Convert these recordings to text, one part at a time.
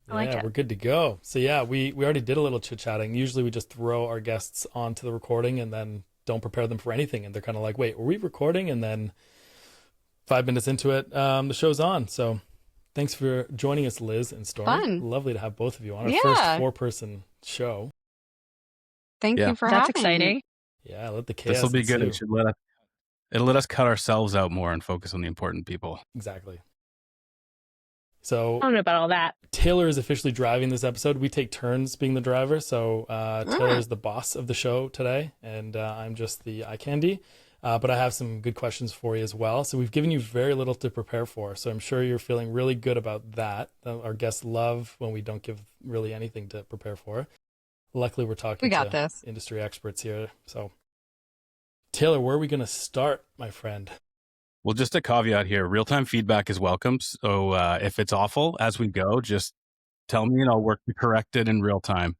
I like Yeah, it. we're good to go. So yeah, we already did a little chit chatting. Usually we just throw our guests onto the recording and then don't prepare them for anything, and they're kind of like, "Wait, were we recording?" And then 5 minutes into it, the show's on. So thanks for joining us, Liz and Stormy. Fun. Lovely to have both of you on our first Yeah. four-person show. Thank Yeah, you for That's having me. exciting. Yeah, let the this will chaos be good. ensue. It'll let us cut ourselves out more and focus on the important people. Exactly. I So don't know about all that. Taylor is officially driving this episode. We take turns being the driver. So Taylor Ah, is the boss of the show today, and I'm just the eye candy. But I have some good questions for you as well. So we've given you very little to prepare for. So I'm sure you're feeling really good about that. Our guests love when we don't give really anything to prepare for. Luckily, we're we talking got to this. industry experts here. So Taylor, where are we going to start, my friend? Well, just a caveat here: real-time feedback is welcome. So if it's awful as we go, just tell me and I'll work to correct it in real time.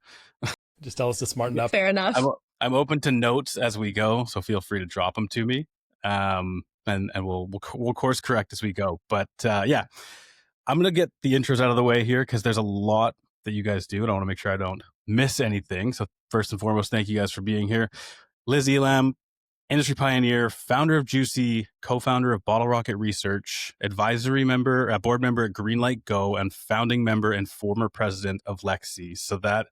Just tell us to smarten up. Fair enough. I'm open to notes as we go, so feel free to drop them to me, and we'll course correct as we go. But yeah, I'm gonna get the intros out of the way here because there's a lot that you guys do, and I want to make sure I don't miss anything. So first and foremost, thank you guys for being here. Liz Elam, industry pioneer, founder of Juicy, co-founder of Bottle Rocket Research, advisory member, board member at Greenlight Go, and founding member and former president of Lexi. So that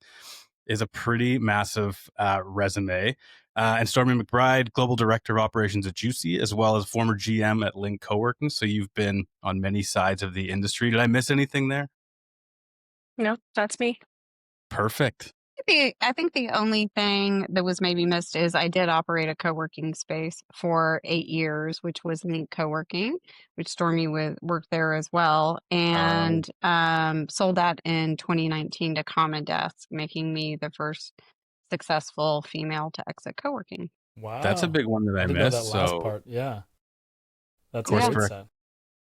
is a pretty massive resume. And Stormy McBride, global director of operations at Juicy, as well as former GM at Link Coworking. So you've been on many sides of the industry. Did I miss anything there? No, that's me. Perfect. I think the only thing that was maybe missed is I did operate a co-working space for 8 years, which was Link Co-working, which Stormy worked there as well, and sold that in 2019 to Common Desk, making me the first successful female to exit co-working. That's a Wow. big one that I I didn't know that missed. last So part. Yeah. That's a course great Yeah. correct, set.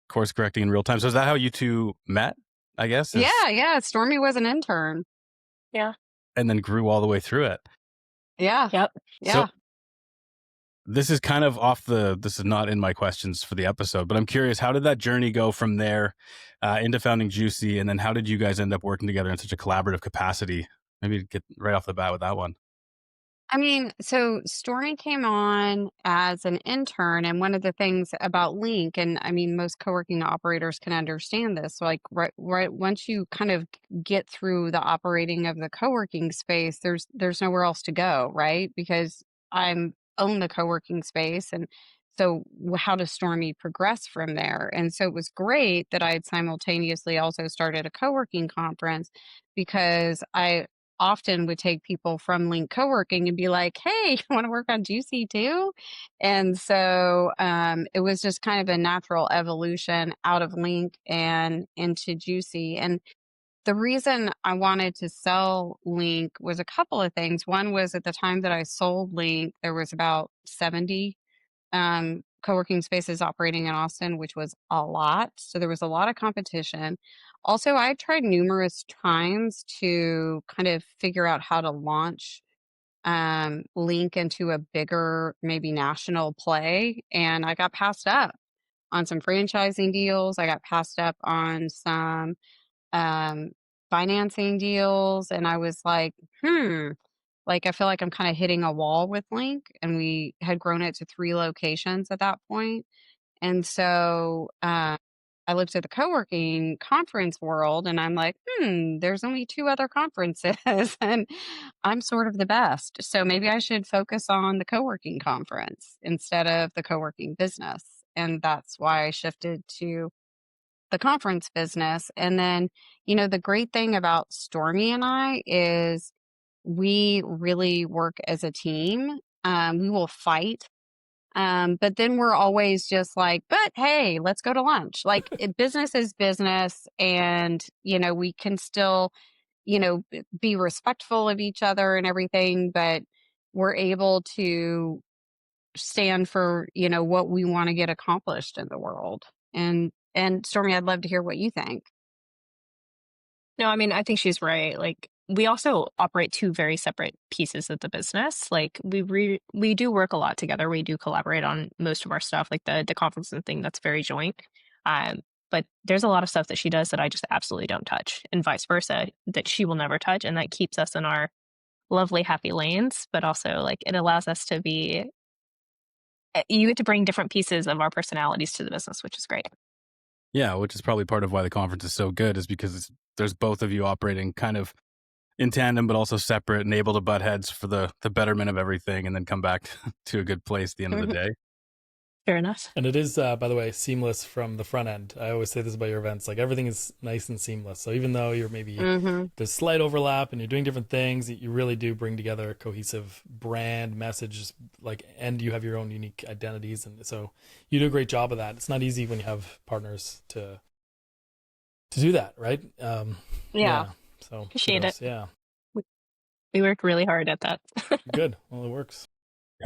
course correcting in real time. So is that how you two met? I guess Yeah. Stormy was an intern. Yeah. and then grew all the way through it. Yeah. Yep. Yeah. So this is kind of this is not in my questions for the episode, but I'm curious, how did that journey go from there into founding Juicy? And then how did you guys end up working together in such a collaborative capacity? Maybe get right off the bat with that one. I mean, so Stormy came on as an intern, and one of the things about Link, and I mean, most co-working operators can understand this. Like, right, once you kind of get through the operating of the co-working space, there's nowhere else to go, right? Because I'm own the co-working space, and so how does Stormy progress from there? And so it was great that I had simultaneously also started a co-working conference because I often would take people from Link Co-working and be like, "Hey, you want to work on Juicy too?" And so it was just kind of a natural evolution out of Link and into Juicy. And the reason I wanted to sell Link was a couple of things. One was at the time that I sold Link, there was about 70 co-working spaces operating in Austin, which was a lot. So there was a lot of competition. Also, I tried numerous times to kind of figure out how to launch Link into a bigger, maybe national play, and I got passed up on some franchising deals. I got passed up on some um, financing deals, and I was like, like I feel like I'm kind of hitting a wall with Link, and we had grown it to 3 locations at that point. And so I looked at the co-working conference world and I'm like, there's only 2 other conferences and I'm sort of the best. So maybe I should focus on the co-working conference instead of the co-working business. And that's why I shifted to the conference business. And then, the great thing about Stormy and I is we really work as a team. We will fight, but then we're always just like, but hey, let's go to lunch. Like business is business. And, we can still, be respectful of each other and everything, but we're able to stand for, what we want to get accomplished in the world. And Stormy, I'd love to hear what you think. No, I mean, I think she's right. Like, we also operate two very separate pieces of the business. Like, we do work a lot together. We do collaborate on most of our stuff, like the conference and thing that's very joint. But but there's a lot of stuff that she does that I just absolutely don't touch, and vice versa, that she will never touch. And that keeps us in our lovely, happy lanes, but also like it allows us to be, you get to bring different pieces of our personalities to the business, which is great. Yeah, which is probably part of why the conference is so good, is because there's both of you operating kind of in tandem, but also separate and able to butt heads for the betterment of everything, and then come back to a good place at the end of the day. Fair enough. And it is, by the way, seamless from the front end. I always say this about your events, like everything is nice and seamless. So even though you're maybe there's slight overlap and you're doing different things, you really do bring together a cohesive brand message, like, and you have your own unique identities. And so you do a great job of that. It's not easy when you have partners to do that, right? Yeah. So Appreciate it. Yeah. We work really hard at that. Good. Well, it works.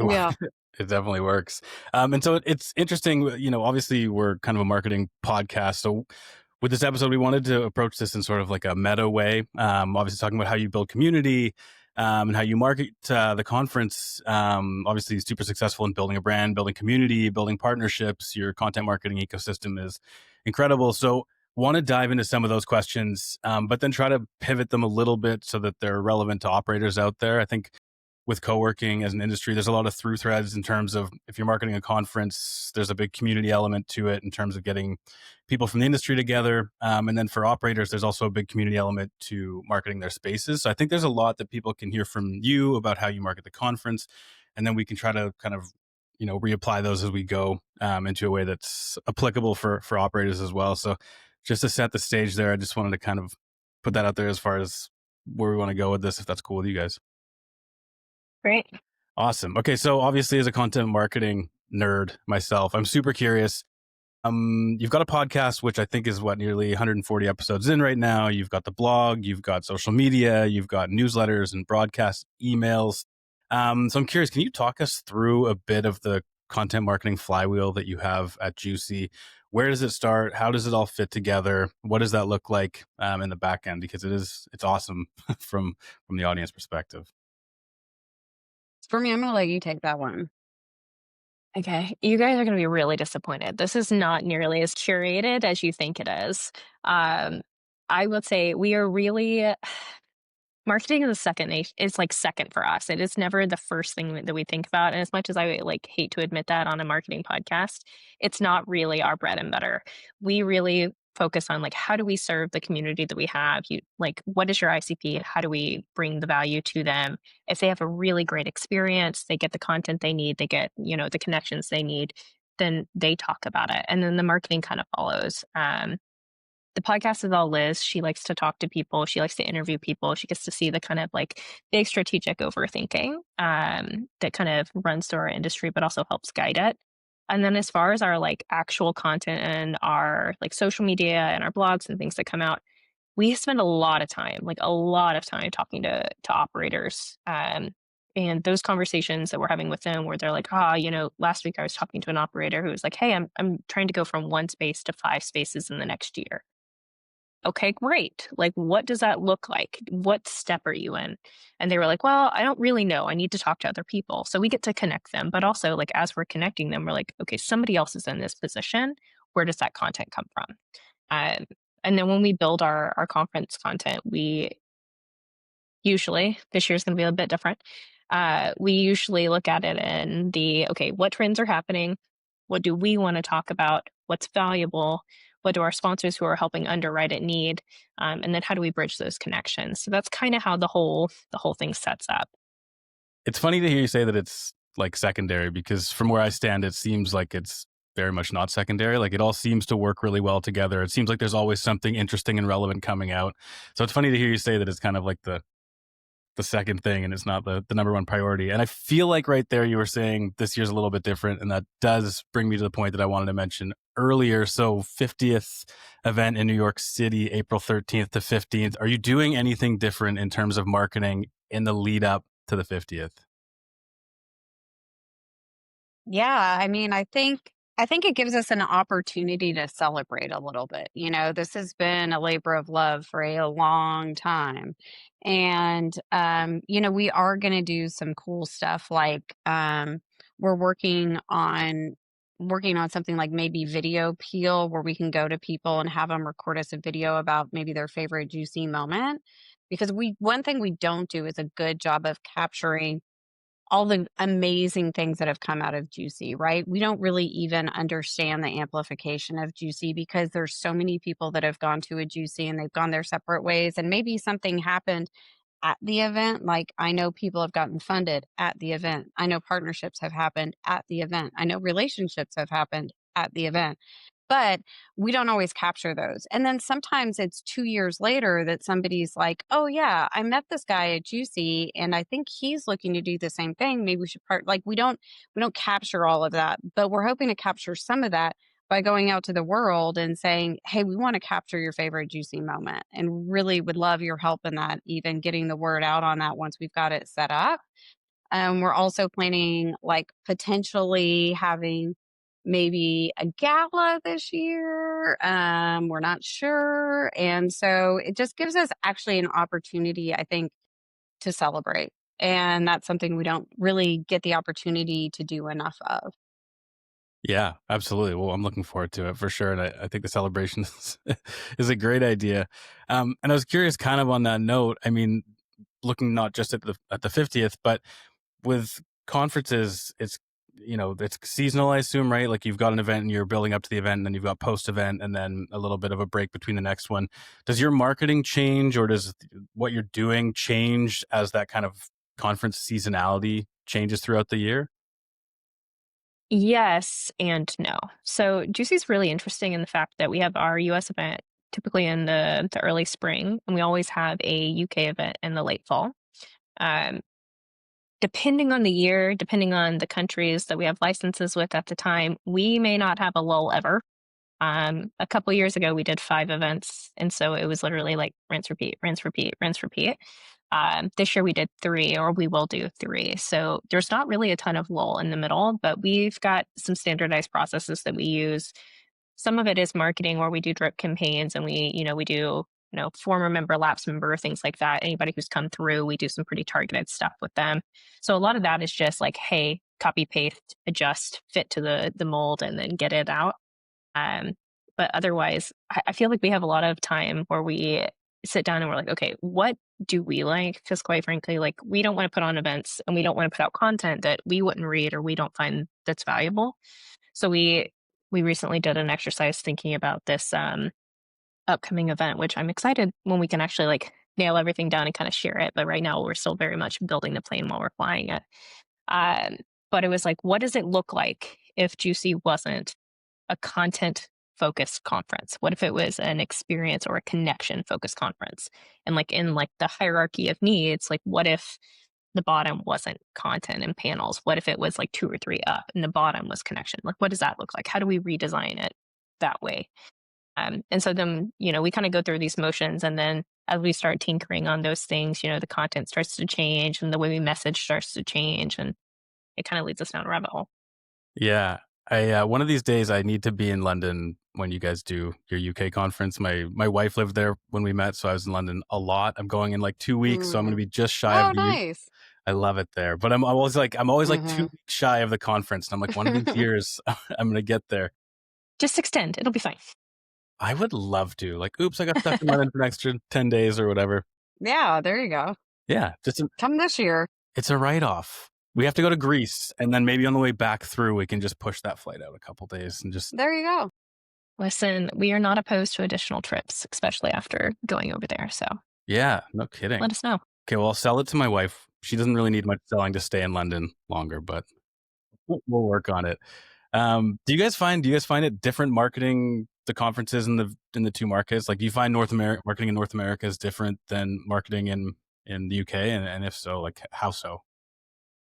Yeah. It definitely works. And so it's interesting, obviously we're kind of a marketing podcast. So with this episode, we wanted to approach this in sort of like a meta way. Obviously talking about how you build community, and how you market the conference. Obviously super successful in building a brand, building community, building partnerships. Your content marketing ecosystem is incredible. So want to dive into some of those questions, but then try to pivot them a little bit so that they're relevant to operators out there. I think with co-working as an industry, there's a lot of through threads in terms of if you're marketing a conference, there's a big community element to it in terms of getting people from the industry together. And then for operators, there's also a big community element to marketing their spaces. So I think there's a lot that people can hear from you about how you market the conference. And then we can try to kind of, reapply those as we go, into a way that's applicable for operators as well. So just to set the stage there, I just wanted to kind of put that out there as far as where we want to go with this, if that's cool with you guys. Great. Awesome. Okay, so obviously as a content marketing nerd myself, I'm super curious. You've got a podcast, which I think is nearly 140 episodes in right now. You've got the blog, you've got social media, you've got newsletters and broadcast emails. So I'm curious, can you talk us through a bit of the content marketing flywheel that you have at Juicy? Where does it start? How does it all fit together? What does that look like in the back end? Because it's awesome from the audience perspective. For me, I'm going to let you take that one. Okay, you guys are going to be really disappointed. This is not nearly as curated as you think it is. I would say we are really marketing is it's like second for us. It is never the first thing that we think about. And as much as I like hate to admit that on a marketing podcast, it's not really our bread and butter. We really focus on like how do we serve the community that we have? What is your ICP? How do we bring the value to them? If they have a really great experience, they get the content they need, they get, the connections they need, then they talk about it. And then the marketing kind of follows. The podcast is all Liz. She likes to talk to people. She likes to interview people. She gets to see the kind of like big strategic overthinking that kind of runs through our industry, but also helps guide it. And then as far as our like actual content and our like social media and our blogs and things that come out, we spend a lot of time talking to operators. And those conversations that we're having with them where they're like, last week I was talking to an operator who was like, hey, I'm trying to go from 1 space to 5 spaces in the next year. Okay, great. Like, what does that look like? What step are you in? And they were like, well, I don't really know. I need to talk to other people. So we get to connect them. But also, like, as we're connecting them, we're like, okay, somebody else is in this position. Where does that content come from? And then when we build our conference content, we usually, this year's going to be a bit different. We usually look at it in okay, what trends are happening? What do we want to talk about? What's valuable? What do our sponsors who are helping underwrite it need? And then how do we bridge those connections? So that's kind of how the whole thing sets up. It's funny to hear you say that it's like secondary, because from where I stand, it seems like it's very much not secondary. Like it all seems to work really well together. It seems like there's always something interesting and relevant coming out. So it's funny to hear you say that it's kind of like the second thing and it's not the number one priority. And I feel like right there you were saying this year's a little bit different, and that does bring me to the point that I wanted to mention earlier. So 50th event in New York City, April 13th to 15th. Are you doing anything different in terms of marketing in the lead up to the 50th? Yeah, I mean, I think it gives us an opportunity to celebrate a little bit. This has been a labor of love for a long time. And we are going to do some cool stuff like we're working on working on something like maybe video peel where we can go to people and have them record us a video about maybe their favorite juicy moment. Because one thing we don't do is a good job of capturing all the amazing things that have come out of Juicy, right? We don't really even understand the amplification of Juicy because there's so many people that have gone to a Juicy and they've gone their separate ways. And maybe something happened at the event. Like I know people have gotten funded at the event. I know partnerships have happened at the event. I know relationships have happened at the event, but we don't always capture those. And then sometimes it's 2 years later that somebody's like, oh, yeah, I met this guy at Juicy and I think he's looking to do the same thing. Maybe we should like we don't capture all of that, but we're hoping to capture some of that by going out to the world and saying, hey, we want to capture your favorite Juicy moment and really would love your help in that, even getting the word out on that once we've got it set up. We're also planning like potentially having maybe a gala this year. We're not sure. And so it just gives us actually an opportunity, I think, to celebrate. And that's something we don't really get the opportunity to do enough of. Yeah, absolutely. Well, I'm looking forward to it for sure. And I think the celebration is a great idea. And I was curious kind of on that note, I mean, looking not just at the 50th, but with conferences, it's seasonal, I assume, right? Like you've got an event and you're building up to the event, and then you've got post event and then a little bit of a break between the next one. Does your marketing change, or does what you're doing change as that kind of conference seasonality changes throughout the year? Yes and no. So Juicy's really interesting in the fact that we have our US event typically in the early spring, and we always have a UK event in the late fall. Um, Depending on the year, depending on the countries that we have licenses with at the time, we may not have a lull ever. A couple years ago, we did 5 events, and so it was literally like rinse, repeat, rinse, repeat, rinse, repeat. This year we did 3, or we will do 3. So there's not really a ton of lull in the middle, but we've got some standardized processes that we use. Some of it is marketing where we do drip campaigns and we do, former member, lapsed member, things like that. Anybody who's come through, we do some pretty targeted stuff with them. So a lot of that is just like, hey, copy, paste, adjust, fit to the mold, and then get it out. Um, but otherwise, I feel like we have a lot of time where we sit down and we're like, okay, what do we like? Because quite frankly, like we don't want to put on events and we don't want to put out content that we wouldn't read or we don't find that's valuable. So we recently did an exercise thinking about this upcoming event, which I'm excited when we can actually like nail everything down and kind of share it. But right now, we're still very much building the plane while we're flying it. Um, but it was like, what does it look like if Juicy wasn't a content focused conference? What if it was an experience or a connection focused conference? And like in like the hierarchy of needs, like what if the bottom wasn't content and panels? What if it was like 2 or 3 up and the bottom was connection? Like what does that look like? How do we redesign it that way? And so then, we kind of go through these motions, and then as we start tinkering on those things, the content starts to change and the way we message starts to change, and it kind of leads us down a rabbit hole. Yeah. I one of these days I need to be in London when you guys do your UK conference. My wife lived there when we met, so I was in London a lot. I'm going in like 2 weeks, so I'm going to Mm. be just shy of Oh, the U. nice. I love it there, but I'm always like two Hmm. weeks shy of the conference, and I'm like, one of these years I'm going to get there. Just extend, it'll be fine. I would love to. Like, oops, I got stuck in London for an extra 10 days or whatever. Yeah, there you go. Yeah, Come this year. it's a write off. We have to go to Greece, and then maybe on the way back through, we can just push that flight out a couple days and just. There you go. Listen, we are not opposed to additional trips, especially after going over there. So Yeah, no kidding. let us know. Okay, well, I'll sell it to my wife. She doesn't really need much selling to stay in London longer, but we'll work on it. Do you guys find it different marketing the conferences in the two markets? Like, do you find marketing in North America is different than marketing in the UK? And if so, like how so?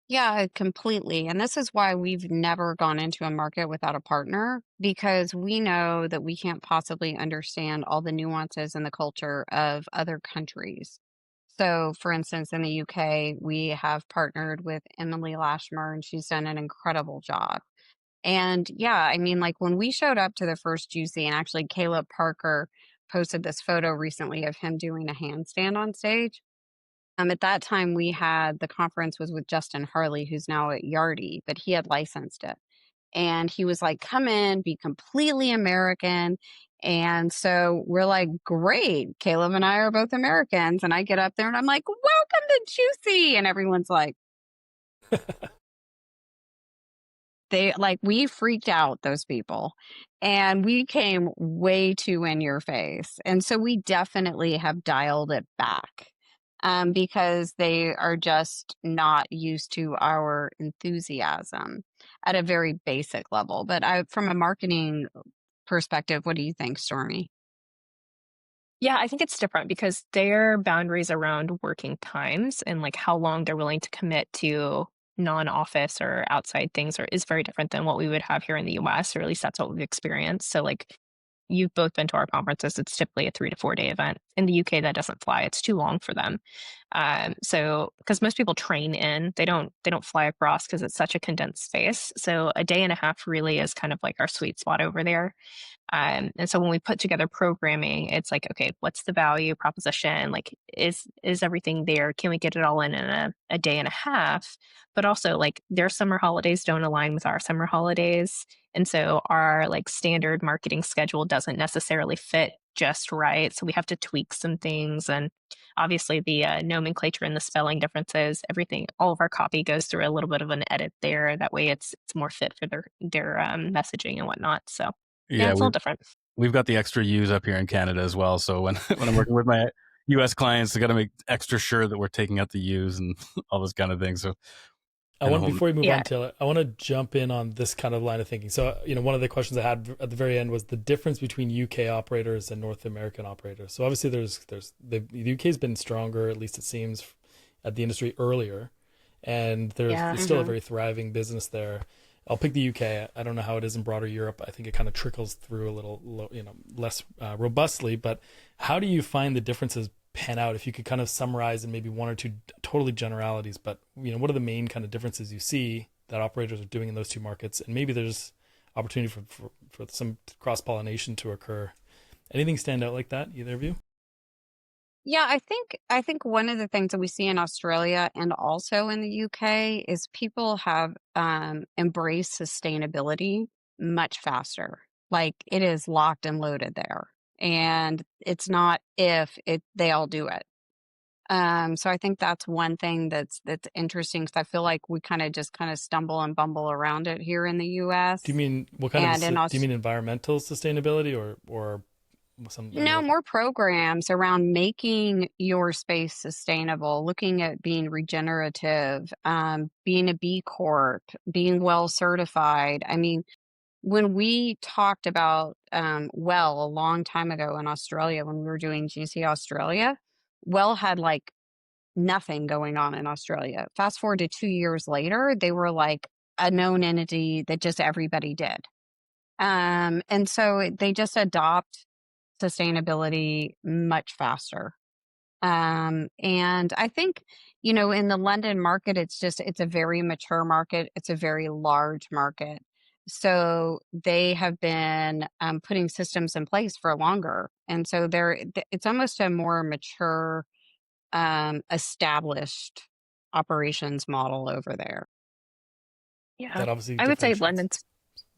Yeah, completely. And this is why we've never gone into a market without a partner because we know that we can't possibly understand all the nuances and the culture of other countries. So, for instance, in the UK, we have partnered with Emily Lashmer and she's done an incredible job. And yeah, I mean, like when we showed up to the first Juicy, and actually Caleb Parker posted this photo recently of him doing a handstand on stage. At that time, we had the conference was with Justin Harley, who's now at Yardi, but he had licensed it. And he was like, come in, be completely American. And so we're like, great. Caleb and I are both Americans. And I get up there and I'm like, welcome to Juicy. And everyone's like, we freaked out those people and we came way too in your face. And so we definitely have dialed it back because they are just not used to our enthusiasm at a very basic level. But from a marketing perspective, what do you think, Stormy? Yeah, I think it's different because their boundaries around working times and like how long they're willing to commit to non-office or outside things is very different than what we would have here in the US, or at least that's what we've experienced. So like you've both been to our conferences, it's typically a 3 to 4 day event. In the UK, that doesn't fly. It's too long for them. So because most people train in, they don't fly across because it's such a condensed space. So a day and a half really is kind of like our sweet spot over there. And so when we put together programming, it's like, okay, what's the value proposition? Like, is everything there? Can we get it all in a day and a half? But also, like, their summer holidays don't align with our summer holidays, and so our like standard marketing schedule doesn't necessarily fit just right. So we have to tweak some things, and obviously the nomenclature and the spelling differences, everything, all of our copy goes through a little bit of an edit there. That way, it's more fit for their messaging and whatnot. So. Yeah, Yeah, it's a little different. we've got the extra U's up here in Canada as well. So when when I'm working with my US clients, I got to make extra sure that we're taking out the U's and all this kind of thing. So Before we move Yeah. on, Taylor, I want to jump in on this kind of line of thinking. So, one of the questions I had at the very end was the difference between UK operators and North American operators. So obviously there's the UK's been stronger, at least it seems, at the industry earlier, and there's Yeah. still a very thriving business there. I'll pick the UK. I don't know how it is in broader Europe. I think it kind of trickles through a little, less robustly. But how do you find the differences pan out? If you could kind of summarize in maybe one or two totally generalities, but what are the main kind of differences you see that operators are doing in those two markets? And maybe there's opportunity for some cross pollination to occur. Anything stand out like that? Either of you? Yeah, I think one of the things that we see in Australia and also in the UK is people have embraced sustainability much faster. Like it is locked and loaded there. And it's not if it they all do it. So I think that's one thing that's interesting because I feel like we kind of stumble and bumble around it here in the Do you US mean what kind of and in do you mean environmental sustainability or some any No, other? more programs around making your space sustainable, looking at being regenerative, being a B Corp, being well certified. I mean, when we talked about well a long time ago in Australia when we were doing GC Australia, well had like nothing going on in Australia. Fast forward to 2 years later, they were like a known entity that just everybody did. And so they just adopt sustainability much faster. And I think, in the London market, it's a very mature market. It's a very large market. So they have been putting systems in place for longer. And so it's almost a more mature, established operations model over there. Yeah. That obviously I would say differentiates. London's.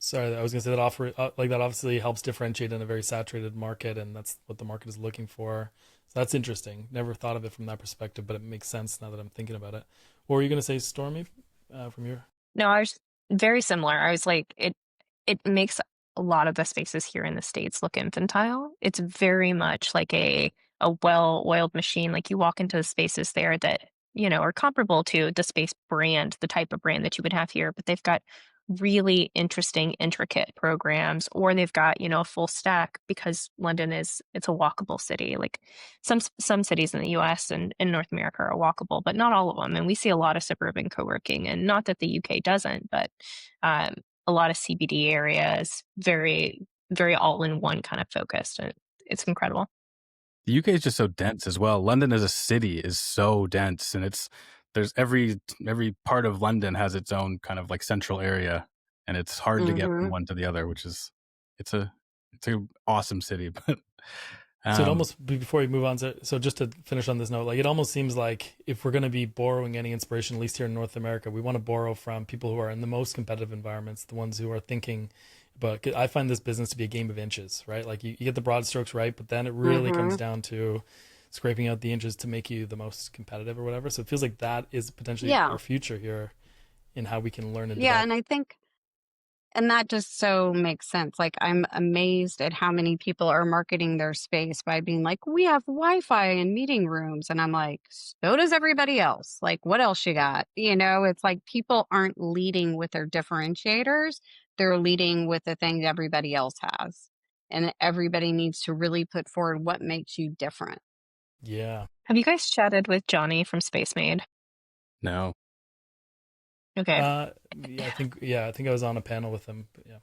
Sorry, I was going to say that that obviously helps differentiate in a very saturated market, and that's what the market is looking for. So that's interesting. Never thought of it from that perspective, but it makes sense now that I'm thinking about it. What were you going to say, Stormy, from your? No, I was very similar. I was like, it makes a lot of the spaces here in the States look infantile. It's very much like a well-oiled machine. Like you walk into the spaces there that, are comparable to the space brand, the type of brand that you would have here, but they've got really interesting, intricate programs, or they've got, a full stack because London it's a walkable city. Like some cities in the US and in North America are walkable, but not all of them. And we see a lot of suburban co-working, and not that the UK doesn't, but um, a lot of CBD areas, very, very all in one kind of focused. And it's incredible. The UK is just so dense as well. London as a city is so dense, and there's every part of London has its own kind of like central area, and it's hard to get from Hmm. one to the other, which is it's a awesome city. But So it Um, almost, before we move on, so just to finish on this note, like it almost seems like if we're going to be borrowing any inspiration, at least here in North America, we want to borrow from people who are in the most competitive environments, the ones who are thinking. But I find this business to be a game of inches, right? Like you get the broad strokes right, but then it really comes Mm-hmm. down to scraping out the inches to make you the most competitive or whatever. So it feels like that is potentially Yeah. our future here in how we can learn and Yeah. develop. And I think, and that just so makes sense. Like, I'm amazed at how many people are marketing their space by being like, we have Wi-Fi in meeting rooms. And I'm like, so does everybody else. Like, what else you got? It's like people aren't leading with their differentiators. They're leading with the things everybody else has. And everybody needs to really put forward what makes you different. Yeah. Have you guys chatted with Johnny from Space Maid? no. Okay. I think I was on a panel with him. But yeah.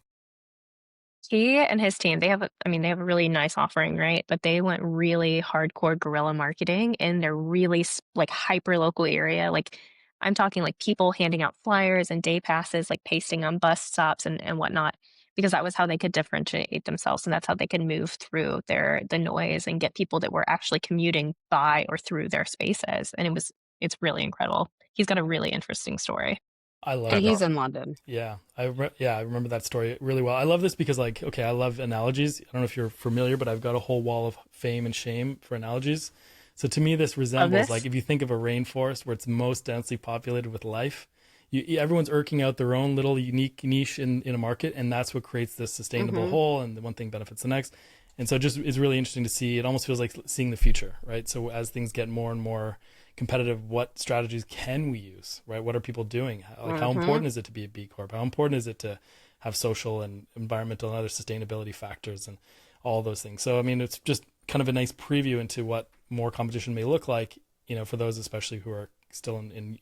He and his team, they have a really nice offering, right? But they went really hardcore guerrilla marketing in their really like hyper local area. Like I'm talking like people handing out flyers and day passes, like pasting on bus stops and whatnot, because that was how they could differentiate themselves and that's how they could move through the noise and get people that were actually commuting by or through their spaces. And it's really incredible. He's got a really interesting story. I love And he's this. in London. Yeah, I remember that story really well. I love this because, like, okay, I love analogies. I don't know if you're familiar, but I've got a whole wall of fame and shame for analogies. So to me, this Of resembles, like, this? if you think of a rainforest where it's most densely populated with life, everyone's irking out their own little unique niche in a market, and that's what creates this sustainable Mm-hmm. whole, and the one thing benefits the next. And so it just is really interesting to see. It almost feels like seeing the future, right? So as things get more and more competitive, what strategies can we use, right? What are people doing? How Mm-hmm. important is it to be a B Corp? How important is it to have social and environmental and other sustainability factors and all those things? So, I mean, it's just kind of a nice preview into what more competition may look like, for those especially who are still in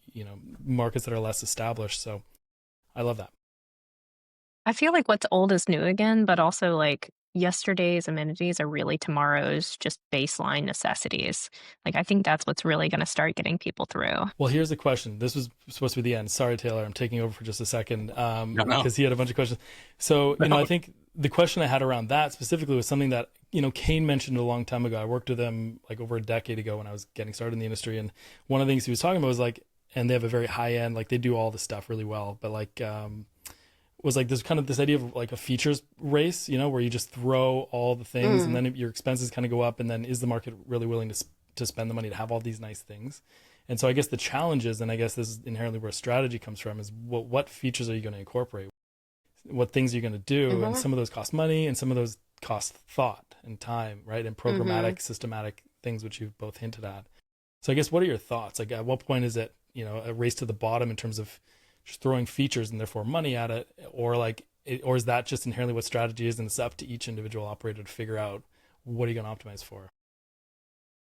markets that are less established. So I love that. I feel like what's old is new again, but also like yesterday's amenities are really tomorrow's just baseline necessities. Like I think that's what's really going to start getting people through. Well, here's the question. This was supposed to be the end. Sorry, Taylor, I'm taking over for just a second No, no, because he had a bunch of questions. So, I no. think the question I had around that specifically was something that, Kane mentioned a long time ago. I worked with him like over a decade ago when I was getting started in the industry. And one of the things he was talking about was like, and they have a very high end, like they do all the stuff really well, but like, was like this kind of this idea of like a features race, where you just throw all the things and Mm. then your expenses kind of go up. And then is the market really willing to spend the money to have all these nice things? And so I guess the challenge is, and I guess this is inherently where strategy comes from, is what features are you going to incorporate? What things are you going to do? And Mm-hmm. some of those cost money and some of those cost thought and time, right? And Mm-hmm. programmatic, systematic things, which you've both hinted at. So I guess what are your thoughts? Like at what point is it, a race to the bottom in terms of just throwing features and therefore money at it? Or or is that just inherently what strategy is and it's up to each individual operator to figure out what are you going to optimize for?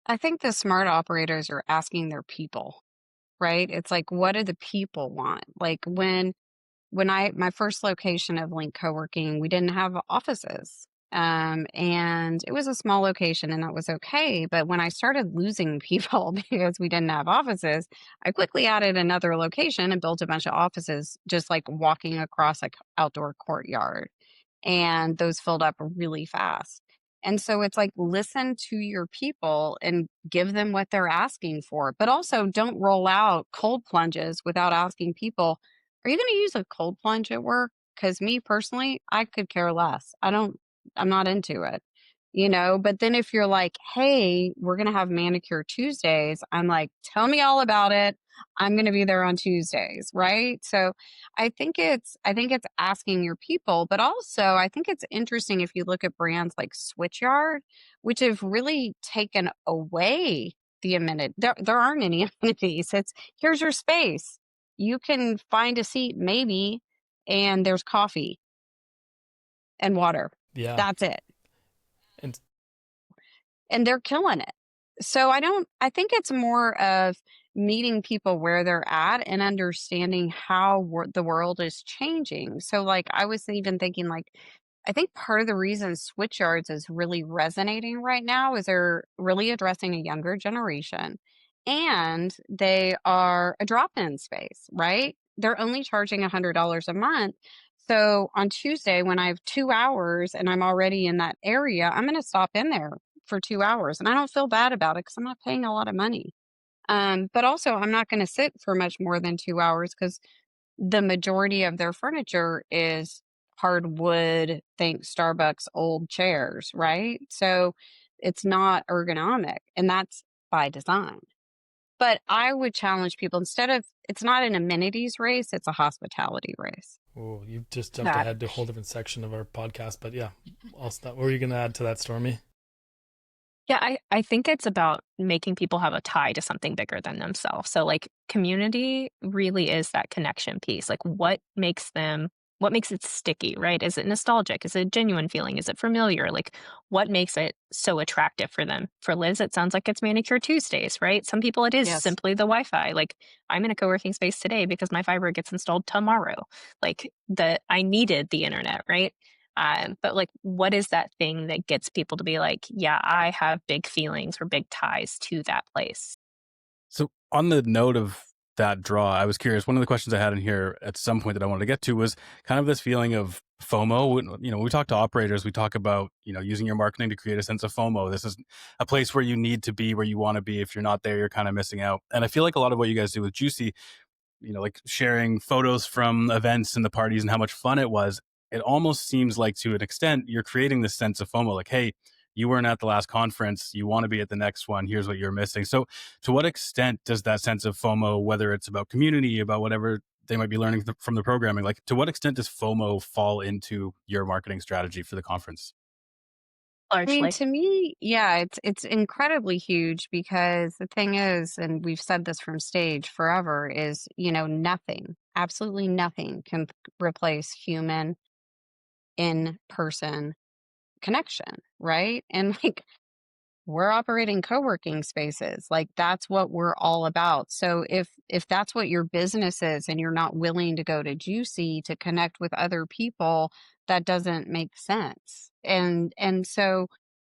I think the smart operators are asking their people, right? It's like, what do the people want? Like when I my first location of Link Co-working, we didn't have offices. And it was a small location and that was okay. But when I started losing people because we didn't have offices, I quickly added another location and built a bunch of offices, just like walking across like outdoor courtyard. And those filled up really fast. And so it's like listen to your people and give them what they're asking for, but also don't roll out cold plunges without asking people, are you going to use a cold plunge at work? Because me personally, I could care less. I'm not into it, But then if you're like, hey, we're going to have manicure Tuesdays, I'm like, tell me all about it. I'm going to be there on Tuesdays, right? So I think it's asking your people, but also I think it's interesting if you look at brands like Switchyard, which have really taken away the amenity. There aren't any amenities. It's here's your space. You can find a seat maybe, and there's coffee and water. Yeah. That's it. And And they're killing it. So I think it's more of meeting people where they're at and understanding how the world is changing. So like I was even thinking like I think part of the reason Switchyards is really resonating right now is they're really addressing a younger generation and they are a drop-in space, right? They're only charging $100 a month. So on Tuesday, when I have 2 hours and I'm already in that area, I'm going to stop in there for 2 hours, and I don't feel bad about it because I'm not paying a lot of money. But also, I'm not going to sit for much more than 2 hours because the majority of their furniture is hardwood, think Starbucks old chairs, right? So it's not ergonomic, and that's by design. But I would challenge people, instead of, it's not an amenities race, it's a hospitality race. Oh, you just jumped That ahead to a whole different section of our podcast, but yeah, I'll stop. What were you going to add to that, Stormy? Yeah, I think it's about making people have a tie to something bigger than themselves. So like community really is that connection piece. Like what makes it sticky, right? Is it nostalgic? Is it a genuine feeling? Is it familiar? Like what makes it so attractive for them? For Liz, it sounds like it's Manicure Tuesdays, right? Some people it is Yes. simply the Wi-Fi. Like I'm in a co-working space today because my fiber gets installed tomorrow. Like I needed the internet, right? But like, what is that thing that gets people to be like, yeah, I have big feelings or big ties to that place? So on the note of that draw, I was curious. One of the questions I had in here at some point that I wanted to get to was kind of this feeling of FOMO. When we talk to operators, we talk about, using your marketing to create a sense of FOMO. This is a place where you need to be, where you want to be. If you're not there, you're kind of missing out. And I feel like a lot of what you guys do with Juicy, like sharing photos from events and the parties and how much fun it was, it almost seems like to an extent you're creating this sense of FOMO, like, hey, you weren't at the last conference, you want to be at the next one, here's what you're missing. So to what extent does that sense of FOMO, whether it's about community, about whatever they might be learning from the programming, like to what extent does FOMO fall into your marketing strategy for the conference? I mean, Largely. to me, yeah, it's incredibly huge because the thing is, and we've said this from stage forever, is, nothing, absolutely nothing can replace human in person connection, right? And like, we're operating co-working spaces. Like that's what we're all about. So if that's what your business is and you're not willing to go to Juicy to connect with other people, that doesn't make sense. And so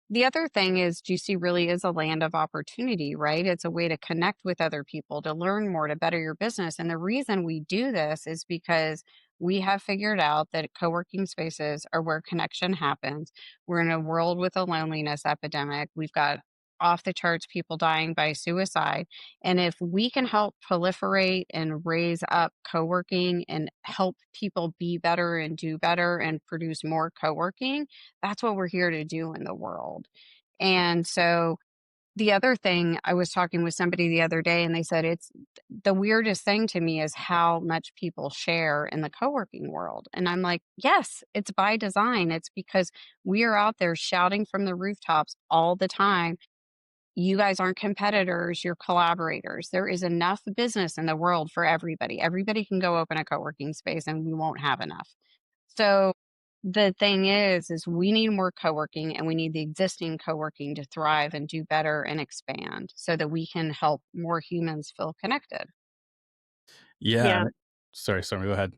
the other thing is Juicy really is a land of opportunity, right? It's a way to connect with other people, to learn more, to better your business. And the reason we do this is because we have figured out that co-working spaces are where connection happens. We're in a world with a loneliness epidemic. We've got off the charts people dying by suicide. And if we can help proliferate and raise up co-working and help people be better and do better and produce more co-working, that's what we're here to do in the world. And so the other thing, I was talking with somebody the other day and they said it's the weirdest thing to me is how much people share in the co-working world. And I'm like, yes, it's by design. It's because we are out there shouting from the rooftops all the time. You guys aren't competitors, you're collaborators. There is enough business in the world for everybody. Everybody can go open a co-working space and we won't have enough. So the thing is we need more co-working and we need the existing co-working to thrive and do better and expand so that we can help more humans feel connected. Yeah. Yeah. Sorry, go ahead.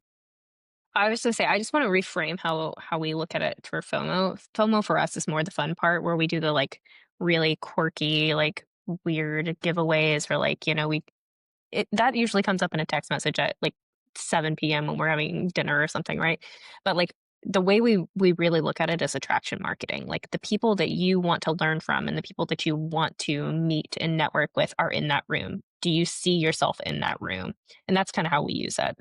I was gonna say, I just want to reframe how we look at it for FOMO. FOMO for us is more the fun part where we do the like really quirky, like weird giveaways or like, that usually comes up in a text message at like 7 p.m. when we're having dinner or something, right? But like the way we really look at it is attraction marketing. Like the people that you want to learn from and the people that you want to meet and network with are in that room. Do you see yourself in that room? And that's kind of how we use it.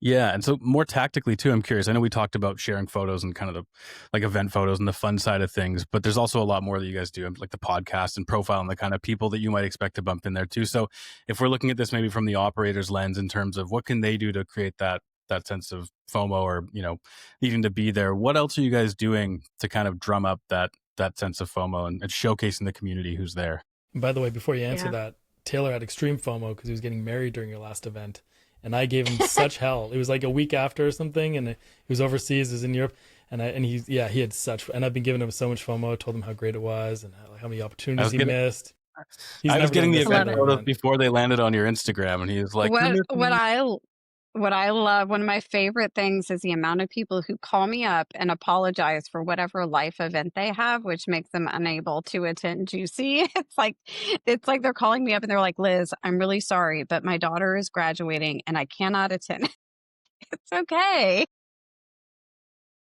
Yeah. And so more tactically too, I'm curious. I know we talked about sharing photos and kind of the like event photos and the fun side of things, but there's also a lot more that you guys do, like the podcast and profile and the kind of people that you might expect to bump in there too. So if we're looking at this maybe from the operator's lens in terms of what can they do to create that sense of FOMO or, needing to be there, what else are you guys doing to kind of drum up that sense of FOMO and showcasing the community who's there? And by the way, before you answer Yeah. that, Taylor had extreme FOMO because he was getting married during your last event. And I gave him such hell. It was like a week after or something, and he was overseas, he was in Europe, and he had such. And I've been giving him so much FOMO. I told him how great it was and how many opportunities he missed. He's I was never getting gonna the miss event Love it. another photos event. before they landed on your Instagram, and he was like, "You're What missing what me." I what I love, one of my favorite things is the amount of people who call me up and apologize for whatever life event they have, which makes them unable to attend Juicy. It's like they're calling me up and they're like, Liz, I'm really sorry, but my daughter is graduating and I cannot attend. It's okay.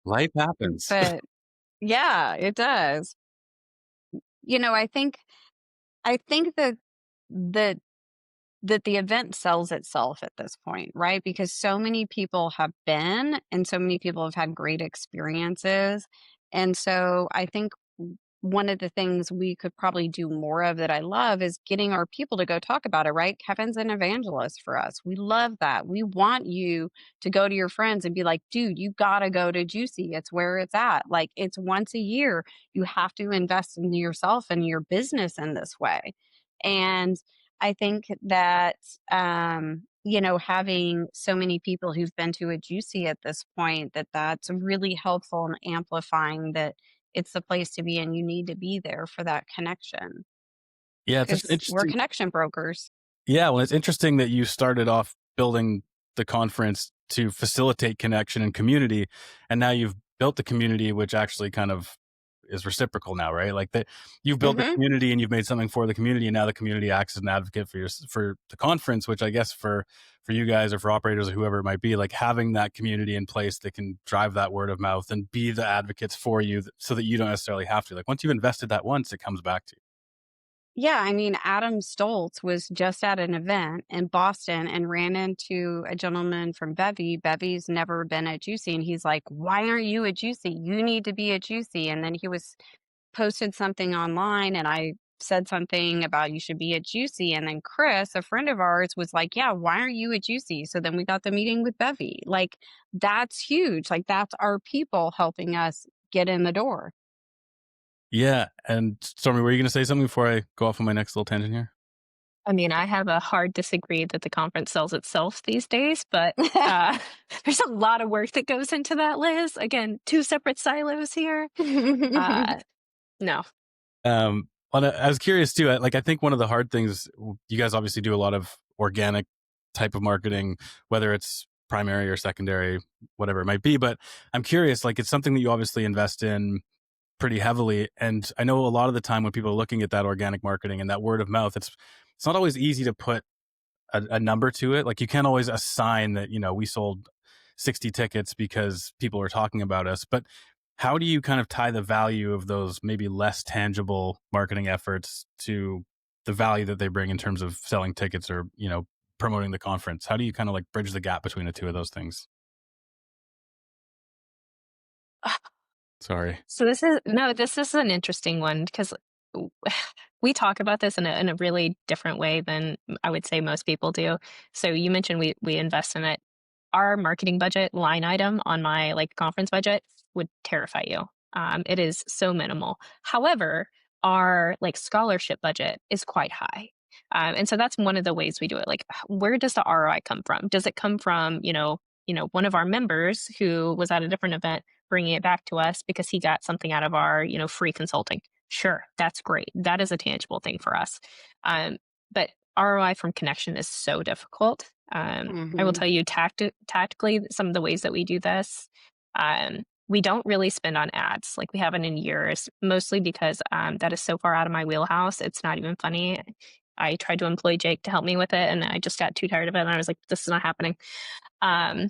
Life happens. But yeah, it does. I think that that the event sells itself at this point, right? Because so many people have been and so many people have had great experiences. And so I think one of the things we could probably do more of that I love is getting our people to go talk about it, right? Kevin's an evangelist for us. We love that. We want you to go to your friends and be like, dude, you got to go to Juicy. It's where it's at. Like, it's once a year. You have to invest in yourself and your business in this way. And I think that, having so many people who've been to a Juicy at this point, that's really helpful in amplifying that it's the place to be and you need to be there for that connection Yeah, it's just because we're interesting. connection brokers. Yeah, well, it's interesting that you started off building the conference to facilitate connection and community, and now you've built the community, which actually kind of is reciprocal now, right? Like that, you've built the Hmm. community and you've made something for the community, and now the community acts as an advocate for the conference, which I guess for you guys or for operators or whoever it might be, like having that community in place that can drive that word of mouth and be the advocates for you, so that you don't necessarily have to. Like once you've invested that once, it comes back to you. Yeah, I mean, Adam Stoltz was just at an event in Boston and ran into a gentleman from Bevy. Bevy's never been at Juicy, and he's like, "Why aren't you at Juicy? You need to be at Juicy." And then he was posted something online, and I said something about you should be at Juicy. And then Chris, a friend of ours, was like, "Yeah, why aren't you at Juicy?" So then we got the meeting with Bevy. Like, that's huge. Like, that's our people helping us get in the door. Yeah, and Stormy, were you going to say something before I go off on my next little tangent here? I mean, I have a hard disagree that the conference sells itself these days, but there's a lot of work that goes into that, Liz. Again, two separate silos here. No. And I was curious too. Like, I think one of the hard things, you guys obviously do a lot of organic type of marketing, whether it's primary or secondary, whatever it might be. But I'm curious, like, it's something that you obviously invest in pretty heavily. And I know a lot of the time when people are looking at that organic marketing and that word of mouth, it's not always easy to put a number to it. Like you can't always assign that, we sold 60 tickets because people are talking about us. But how do you kind of tie the value of those maybe less tangible marketing efforts to the value that they bring in terms of selling tickets or, promoting the conference? How do you kind of like bridge the gap between the two of those things? Sorry. So this is an interesting one because we talk about this in a really different way than I would say most people do. So you mentioned we invest in it. Our marketing budget line item on my like conference budget would terrify you. It is so minimal. However, our like scholarship budget is quite high. And so that's one of the ways we do it. Like, where does the ROI come from? Does it come from, one of our members who was at a different event bringing it back to us because he got something out of our, free consulting? Sure, that's great. That is a tangible thing for us. But ROI from connection is so difficult. I will Hmm. tell you tactically some of the ways that we do this. We don't really spend on ads like we haven't in years, mostly because that is so far out of my wheelhouse. It's not even funny. I tried to employ Jake to help me with it, and I just got too tired of it. And I was like, this is not happening. Um,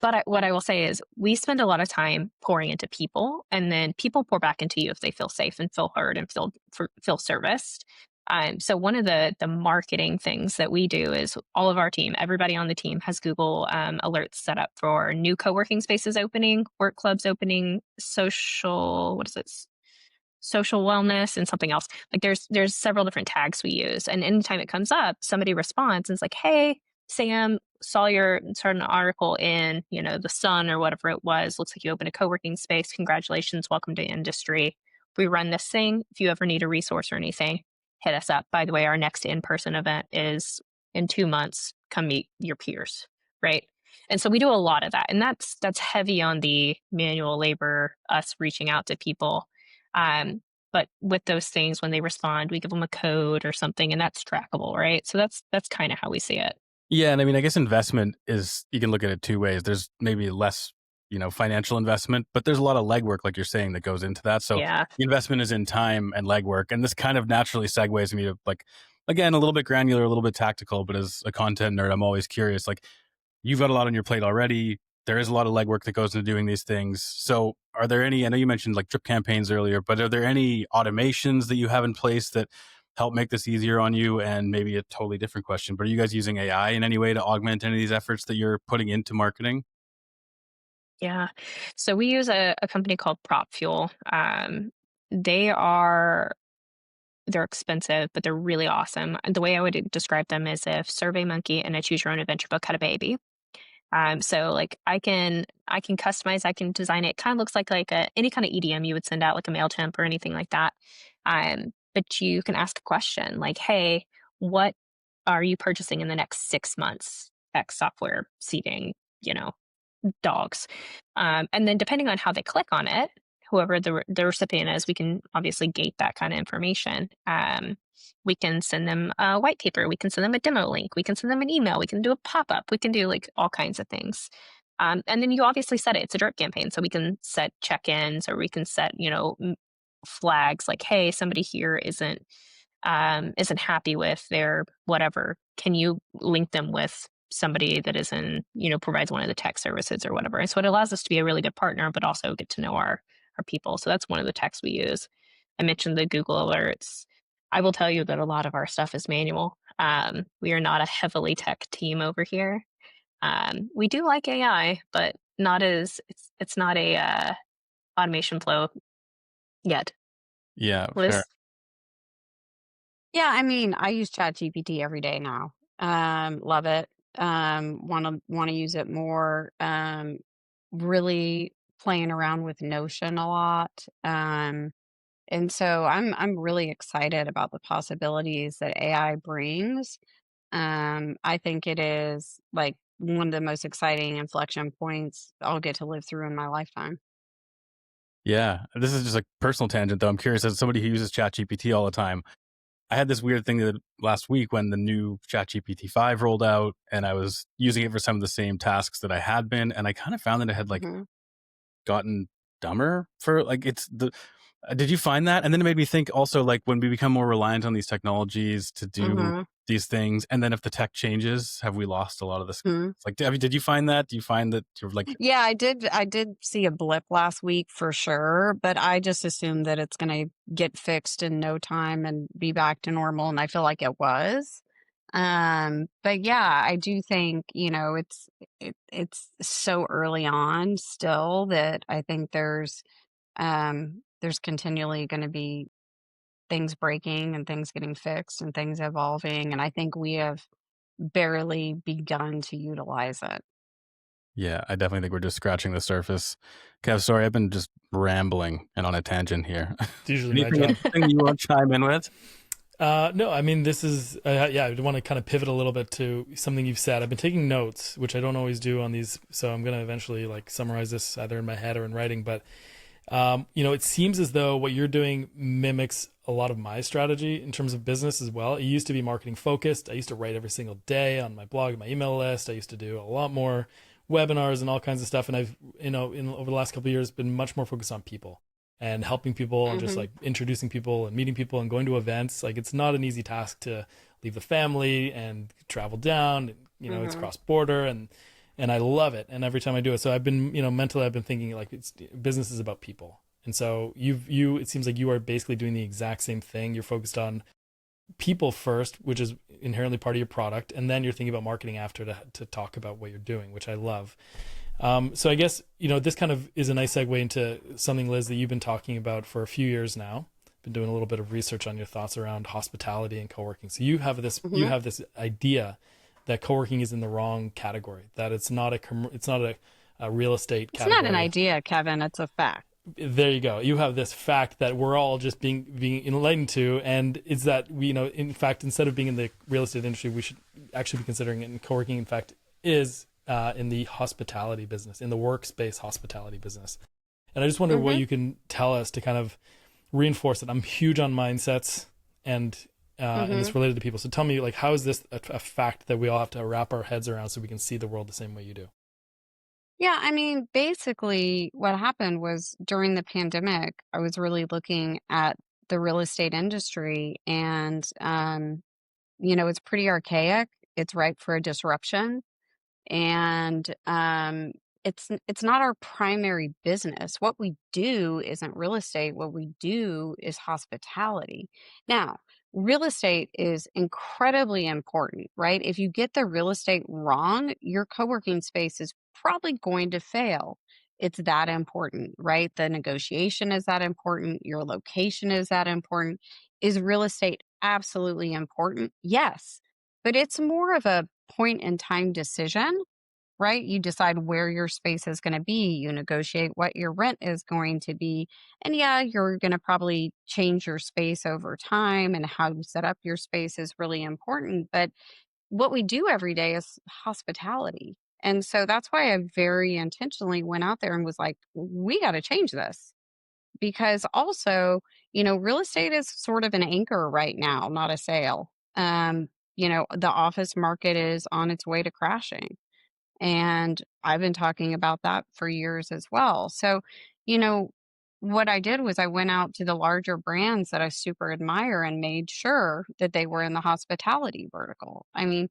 but what I will say is we spend a lot of time pouring into people, and then people pour back into you if they feel safe and feel heard and feel serviced. So one of the marketing things that we do is all of our team, everybody on the team has Google alerts set up for new co-working spaces opening, work clubs opening, what is it? Social wellness and something else. Like there's several different tags we use. And anytime it comes up, somebody responds and it's like, hey, Sam, saw your certain article in, the Sun or whatever it was. Looks like you opened a co-working space. Congratulations. Welcome to industry. We run this thing. If you ever need a resource or anything, hit us up. By the way, our next in-person event is in 2 months. Come meet your peers. Right. And so we do a lot of that. And that's heavy on the manual labor, us reaching out to people. But with those things, when they respond, we give them a code or something, and that's trackable, right? So that's kind of how we see it. Yeah, and I mean, I guess investment is, you can look at it two ways. There's maybe less, financial investment, but there's a lot of legwork, like you're saying, that goes into that. So Yeah. the investment is in time and legwork, and this kind of naturally segues me to like, again, a little bit granular, a little bit tactical, but as a content nerd, I'm always curious. Like, you've got a lot on your plate already. there is a lot of legwork that goes into doing these things. So are there any, I know you mentioned like drip campaigns earlier, but are there any automations that you have in place that help make this easier on you? And maybe a totally different question, but are you guys using AI in any way to augment any of these efforts that you're putting into marketing? Yeah. So we use a company called Prop Fuel. They are they're expensive, but they're really awesome. And the way I would describe them is if SurveyMonkey and a Choose Your Own Adventure book had a baby. So like I can customize, I can design it. Kind of looks like a any kind of EDM you would send out, like a MailChimp or anything like that. But you can ask a question like, "Hey, what are you purchasing in the next 6 months? X software, seating, you know, dogs." And then depending on how they click on it, whoever the recipient is, we can obviously gate that kind of information. We can send them a white paper. We can send them a demo link. We can send them an email. We can do a pop up. We can do like all kinds of things. And then you obviously set it. It's a drip campaign, so we can set check ins or we can set flags like, hey, somebody here isn't happy with their whatever. Can you link them with somebody that provides one of the tech services or whatever? And so it allows us to be a really good partner, but also get to know our people. So that's one of the techs we use. I mentioned the Google alerts. I will tell you that a lot of our stuff is manual. We are not a heavily tech team over here. We do like AI, but not as it's not a automation flow yet. Yeah, fair. Liz? Yeah, I mean, I use ChatGPT every day now. Love it. Want to use it more. Really playing around with Notion a lot. And so I'm really excited about the possibilities that AI brings. I think it is like one of the most exciting inflection points I'll get to live through in my lifetime. Yeah, this is just a personal tangent though. I'm curious, as somebody who uses ChatGPT all the time, I had this weird thing that last week when the new ChatGPT 5 rolled out and I was using it for some of the same tasks that I had been. And I kind of found that it had like Hmm. gotten dumber for like it's the did you find that? And then it made me think also like when we become more reliant on these technologies to do Hmm. these things, and then if the tech changes, have we lost a lot of this? Hmm. Like, did you find that? Do you find that you're like, Yeah, I did see a blip last week for sure, but I just assumed that it's going to get fixed in no time and be back to normal, and I feel like it was. But yeah, I do think, it's so early on still that I think there's continually going to be things breaking and things getting fixed and things evolving, and I think we have barely begun to utilize it. yeah, I definitely think we're just scratching the surface. Kev, sorry, I've been just rambling and on a tangent here. It's usually my Anything job. interesting you want to chime in with? No, I mean, this is, yeah, I want to kind of pivot a little bit to something you've said. I've been taking notes, which I don't always do on these. So I'm going to eventually like summarize this either in my head or in writing. But, it seems as though what you're doing mimics a lot of my strategy in terms of business as well. It used to be marketing focused. I used to write every single day on my blog, my email list. I used to do a lot more webinars and all kinds of stuff. And I've, over the last couple of years, been much more focused on people and helping people and just Hmm. like introducing people and meeting people and going to events. Like it's not an easy task to leave the family and travel down. It's Hmm. cross border and I love it. And every time I do it, so I've been mentally I've been thinking like it's business is about people. And so it seems like you are basically doing the exact same thing. You're focused on people first, which is inherently part of your product, and then you're thinking about marketing after to talk about what you're doing, which I love. So I guess, this kind of is a nice segue into something, Liz, that you've been talking about for a few years now. Been doing a little bit of research on your thoughts around hospitality and co-working. So you Hmm. have this idea that co-working is in the wrong category, that it's not a real estate It's not an category. idea, Kevin. It's a fact. There you go. You have this fact that we're all just being enlightened to, and it's that we, in fact, instead of being in the real estate industry, we should actually be considering it. And co-working, in fact, is in the hospitality business, in the workspace hospitality business. And I just wonder what Hmm. you can tell us to kind of reinforce it. I'm huge on mindsets and Hmm. it's related to people. So tell me, like, how is this a fact that we all have to wrap our heads around so we can see the world the same way you do? Yeah, I mean, basically, what happened was during the pandemic, I was really looking at the real estate industry, and it's pretty archaic. It's ripe for a disruption, and it's not our primary business. What we do isn't real estate. What we do is hospitality. Now, real estate is incredibly important, right? If you get the real estate wrong, your co-working space is probably going to fail. It's that important, right? The negotiation is that important. Your location is that important. Is real estate absolutely important? Yes, but it's more of a point in time decision, right? You decide where your space is going to be, you negotiate what your rent is going to be. And yeah, you're going to probably change your space over time, and how you set up your space is really important. But what we do every day is hospitality. And so that's why I very intentionally went out there and was like, we got to change this. Because also, real estate is sort of an anchor right now, not a sale. The office market is on its way to crashing. And I've been talking about that for years as well. So, you know, what I did was I went out to the larger brands that I super admire and made sure that they were in the hospitality vertical. I mean,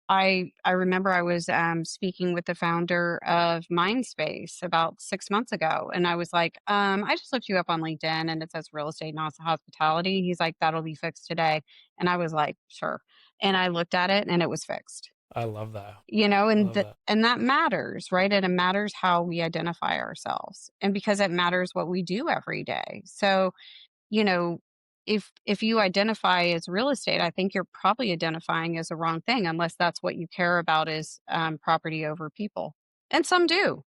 I remember I was speaking with the founder of Mindspace about 6 months ago, and I was like, I just looked you up on LinkedIn, and it says real estate, not hospitality. He's like, that'll be fixed today, and I was like, sure. And I looked at it, and it was fixed. I love that. I And love that. and that matters, right? And it matters how we identify ourselves, and because it matters what we do every day. So, you know, if you identify as real estate, I think you're probably identifying as the wrong thing, unless that's what you care about is property over people. And some do.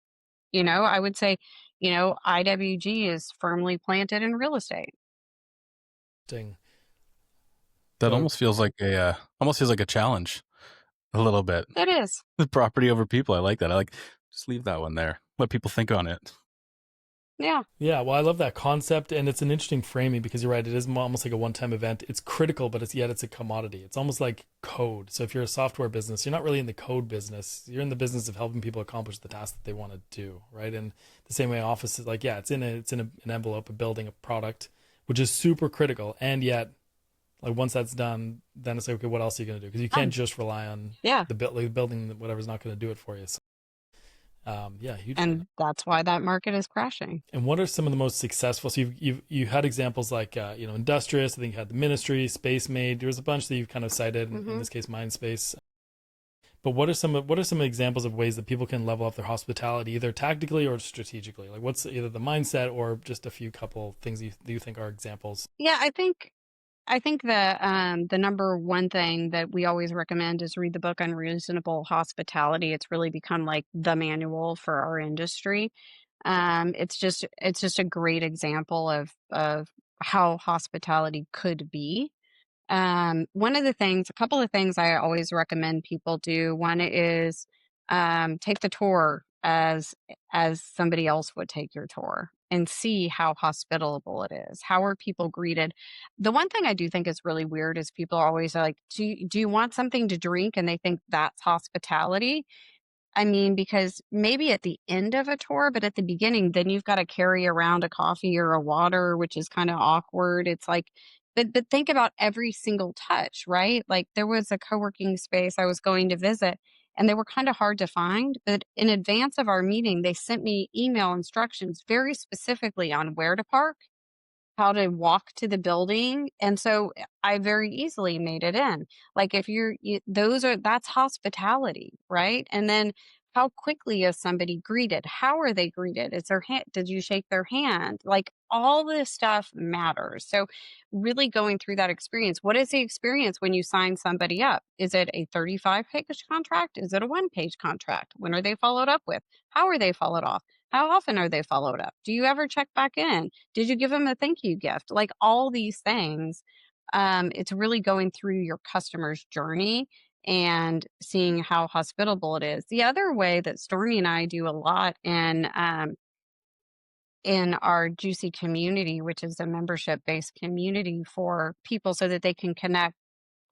I would say, IWG is firmly planted in real estate. Ding. That So almost feels like a challenge a little bit. It is. The property over people. I like that. Just leave that one there. Let people think on it. Yeah. yeah, well, I love that concept, and it's an interesting framing because you're right. It is almost like a one-time event. It's critical, but it's a commodity. It's almost like code. So if you're a software business, you're not really in the code business. You're in the business of helping people accomplish the task that they want to do, right? And the same way, office is like, yeah, it's in an envelope, a building, a product, which is super critical, and yet, like once that's done, then it's like, okay, what else are you going to do? Because you can't just rely on Yeah. the building. Whatever's not going to do it for you. So, yeah, huge. And that's why that market is crashing. And what are some of the most successful? So you had examples like Industrious. I think you had the Ministry, Space Made. There was a bunch that you've kind of cited. In this case, Mindspace. But what are some examples of ways that people can level up their hospitality, either tactically or strategically? Like, what's either the mindset or just a few couple things you think are examples? Yeah, I think the number one thing that we always recommend is read the book Unreasonable Hospitality. It's really become like the manual for our industry. It's just a great example of how hospitality could be. A couple of things I always recommend people do. One is take the tour as somebody else would take your tour, and see how hospitable it is. How are people greeted? The one thing I do think is really weird is people are always like, do you want something to drink? And they think that's hospitality. I mean, because maybe at the end of a tour, but at the beginning, then you've got to carry around a coffee or a water, which is kind of awkward. It's like, but think about every single touch, right? Like there was a co-working space I was going to visit, and they were kind of hard to find. But in advance of our meeting, they sent me email instructions very specifically on where to park, how to walk to the building. And so I very easily made it in. Like if that's hospitality, right? And then how quickly is somebody greeted? How are they greeted? Did you shake their hand? Like all this stuff matters. So really going through that experience. What is the experience when you sign somebody up? Is it a 35-page contract? Is it a one-page contract? When are they followed up with? How are they followed off? How often are they followed up? Do you ever check back in? Did you give them a thank you gift? Like all these things. It's really going through your customer's journey and seeing how hospitable it is. The other way that Stormy and I do a lot in our Juicy community, which is a membership-based community for people so that they can connect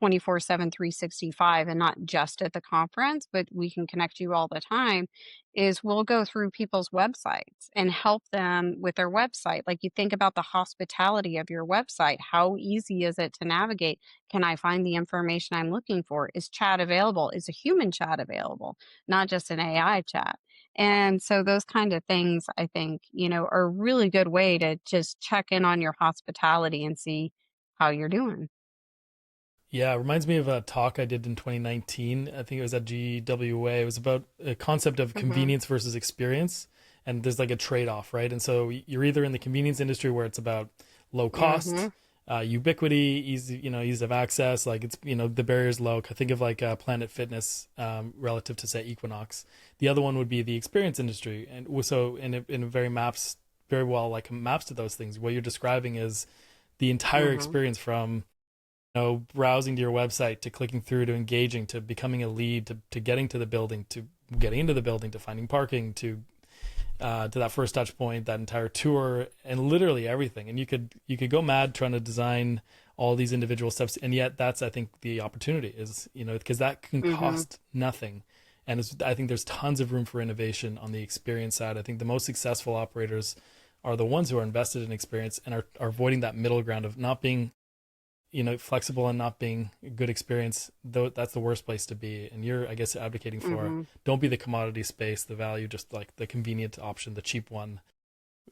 24/7, 365, and not just at the conference, but we can connect you all the time, is we'll go through people's websites and help them with their website. Like you think about the hospitality of your website. How easy is it to navigate? Can I find the information I'm looking for? Is chat available? Is a human chat available? Not just an AI chat. And so those kind of things, I think, are a really good way to just check in on your hospitality and see how you're doing. Yeah, it reminds me of a talk I did in 2019. I think it was at GWA. It was about a concept of Hmm. convenience versus experience. And there's like a trade-off, right? And so you're either in the convenience industry where it's about low Hmm. cost, ubiquity, easy, ease of access. Like it's, the barrier's low. I think of like Planet Fitness relative to say Equinox. The other one would be the experience industry. And so in a very well like maps to those things. What you're describing is the entire Hmm. experience from browsing to your website to clicking through to engaging to becoming a lead to getting to the building to getting into the building to finding parking to that first touch point, that entire tour, and literally everything. And you could go mad trying to design all these individual steps, and yet that's I think the opportunity is because that can Hmm. cost nothing. And I think there's tons of room for innovation on the experience side. I think the most successful operators are the ones who are invested in experience and are avoiding that middle ground of not being flexible and not being a good experience. Though that's the worst place to be. And you're, I guess, advocating for Hmm. don't be the commodity space, the value, just like the convenient option, the cheap one.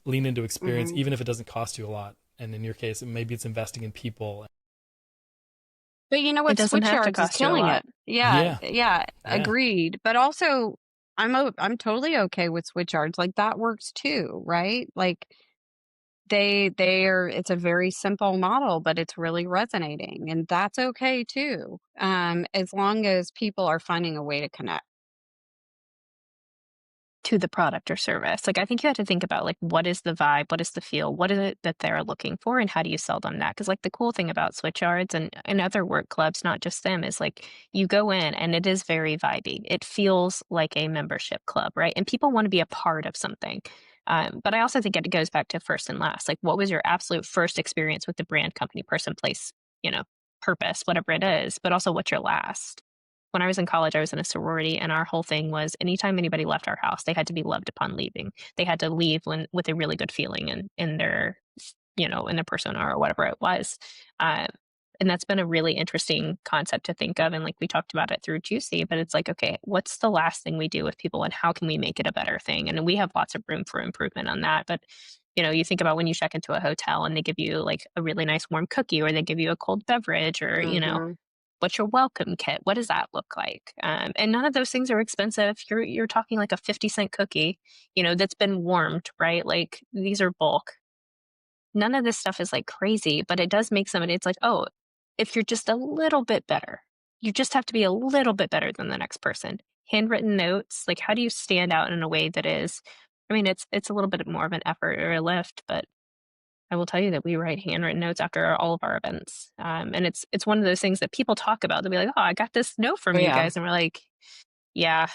Lean into experience, Hmm. even if it doesn't cost you a lot. And in your case, maybe it's investing in people. But you know It what? doesn't Switch have to yards is cost you a killing lot. it. Yeah, Yeah, yeah, yeah. agreed. But also, I'm totally okay with switch yards. Like that works too, right? Like they are. It's a very simple model, but it's really resonating, and that's okay too. As long as people are finding a way to connect. To the product or service. Like, I think you have to think about, like, what is the vibe? What is the feel? What is it that they're looking for? And how do you sell them that? Because, like, the cool thing about Switchyards and other work clubs, not just them, is like you go in and it is very vibey. It feels like a membership club, right? And people want to be a part of something. But I also think it goes back to first and last. Like, what was your absolute first experience with the brand, company, person, place, you know, purpose, whatever it is, but also what's your last? When I was in college, I was in a sorority, and our whole thing was anytime anybody left our house, they had to be loved upon leaving. They had to leave with a really good feeling in their, in their persona or whatever it was. Um, and that's been a really interesting concept to think of. And like we talked about it through Juicy, but it's like, okay, what's the last thing we do with people and how can we make it a better thing? And we have lots of room for improvement on that. But you think about when you check into a hotel and they give you like a really nice warm cookie or they give you a cold beverage or, Hmm. what's your welcome kit? What does that look like? And none of those things are expensive. You're talking like a 50-cent cookie, that's been warmed, right? Like these are bulk. None of this stuff is like crazy, but it does make somebody. It's like, oh, if you're just a little bit better, you just have to be a little bit better than the next person. Handwritten notes, like how do you stand out in a way that is? I mean, it's a little bit more of an effort or a lift, but I will tell you that we write handwritten notes after all of our events, and it's one of those things that people talk about. They'll be like, "Oh, I got this note Oh from you yeah. guys," and we're like, "Yeah,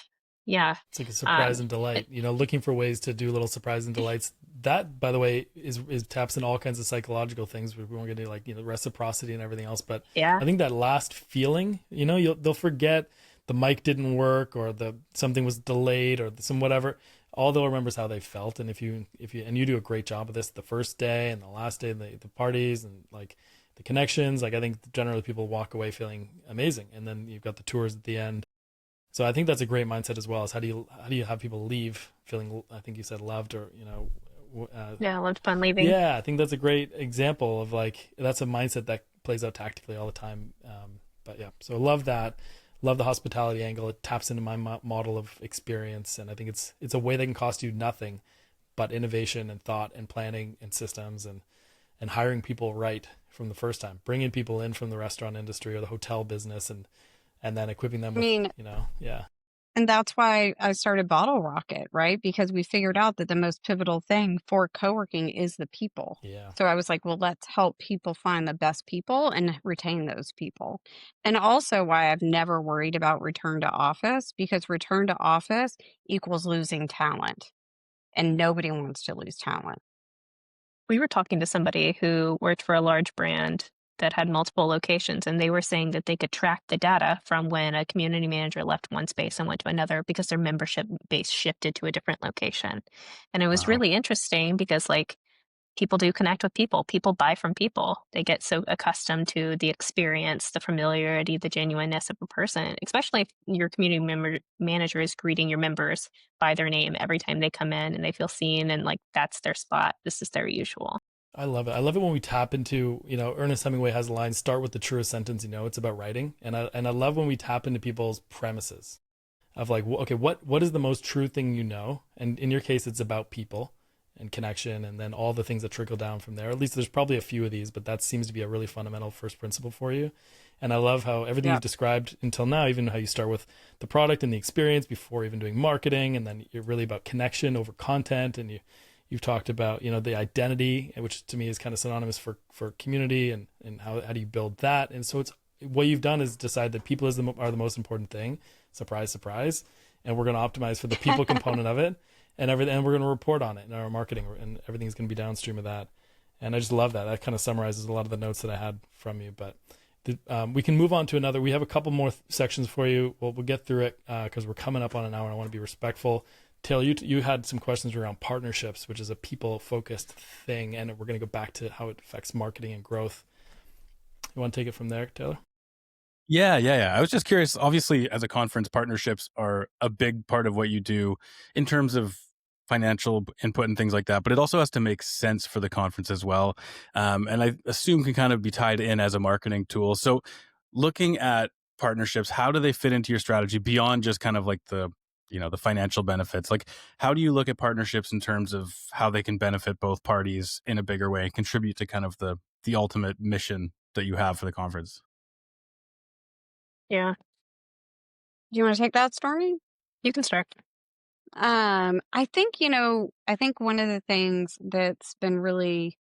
yeah." It's like a Um, surprise and it, delight. Looking for ways to do little surprise and delights. That, by the way, is taps in all kinds of psychological things. We won't get into like reciprocity and everything else, but yeah, I think that last feeling, they'll forget the mic didn't work or the something was delayed or some whatever. All they'll remember is how they felt. And if you and you do a great job of this the first day and the last day, the parties and like the connections, like I think generally people walk away feeling amazing. And then you've got the tours at the end, so I think that's a great mindset as well. Is how do you have people leave feeling? I think you said loved or yeah. Loved fun leaving. yeah. I think that's a great example of like that's a mindset that plays out tactically all the time. But yeah, so love that. Love the hospitality angle. It taps into my model of experience, and I think it's a way that can cost you nothing, but innovation and thought and planning and systems and hiring people right from the first time, bringing people in from the restaurant industry or the hotel business and then equipping them I with mean, yeah. and that's why I started Bottle Rocket, right? Because we figured out that the most pivotal thing for co-working is the people. Yeah. So I was like, well, let's help people find the best people and retain those people. And also why I've never worried about return to office, because return to office equals losing talent, and nobody wants to lose talent. We were talking to somebody who worked for a large brand that had multiple locations, and they were saying that they could track the data from when a community manager left one space and went to another because their membership base shifted to a different location. And it was Wow. really interesting because, like, people do connect with people. People buy from people. They get so accustomed to the experience, the familiarity, the genuineness of a person, especially if your community manager is greeting your members by their name every time they come in and they feel seen and like that's their spot. This is their usual. I love it. I love it when we tap into, Ernest Hemingway has a line, start with the truest sentence, it's about writing. And I love when we tap into people's premises of like, okay, what is the most true thing you know? And in your case, it's about people and connection, and then all the things that trickle down from there. At least there's probably a few of these, but that seems to be a really fundamental first principle for you. And I love how everything you've described until now, even how you start with the product and the experience before even doing marketing, and then you're really about connection over content, and you've talked about the identity, which to me is kind of synonymous for community, and how do you build that. And so it's what you've done is decide that people are the most important thing. Surprise, surprise. And we're going to optimize for the people component of it. And everything, and we're going to report on it in our marketing, and everything's going to be downstream of that. And I just love that. That kind of summarizes a lot of the notes that I had from you. But we can move on to another. We have a couple more sections for you. We'll get through it because we're coming up on an hour, and I want to be respectful. Taylor, you had some questions around partnerships, which is a people-focused thing, and we're going to go back to how it affects marketing and growth. You want to take it from there, Taylor? Yeah. I was just curious. Obviously, as a conference, partnerships are a big part of what you do in terms of financial input and things like that, but it also has to make sense for the conference as well. And I assume can kind of be tied in as a marketing tool. So looking at partnerships, how do they fit into your strategy beyond just kind of like the financial benefits? Like, how do you look at partnerships in terms of how they can benefit both parties in a bigger way and contribute to kind of the ultimate mission that you have for the conference? Yeah, Do you want to take that, Stormy? you can start. I think one of the things that's been really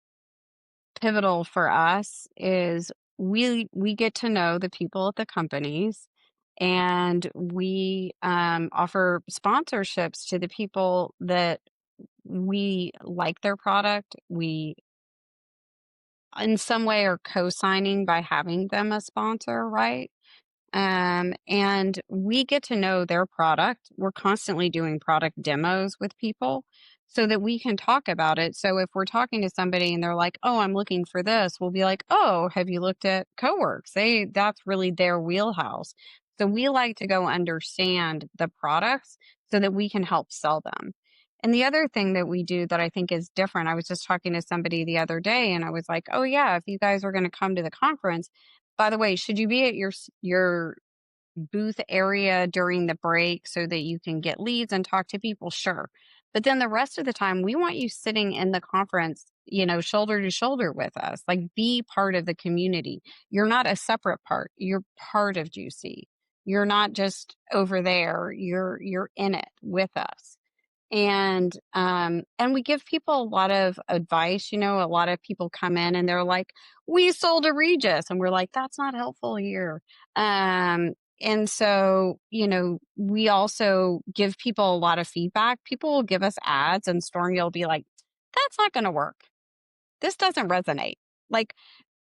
pivotal for us is we get to know the people at the companies, and we offer sponsorships to the people that we like their product. We in some way are co-signing by having them a sponsor, right? And we get to know their product. We're constantly doing product demos with people so that we can talk about it. So if we're talking to somebody and they're like, "Oh, I'm looking for this," we'll be like, "Oh, have you looked at Coworks? That's really their wheelhouse." So we like to go understand the products so that we can help sell them. And the other thing that we do that I think is different, I was just talking to somebody the other day and I was like, "Oh yeah, if you guys are going to come to the conference, by the way, should you be at your booth area during the break so that you can get leads and talk to people?" Sure. But then the rest of the time, we want you sitting in the conference, shoulder to shoulder with us. Like, be part of the community. You're not a separate part. You're part of Juicy. You're not just over there. You're in it with us. And we give people a lot of advice. A lot of people come in and they're like, "We sold a Regis," and we're like, "That's not helpful here." And so, we also give people a lot of feedback. People will give us ads, and Stormy will be like, "That's not going to work. This doesn't resonate." Like,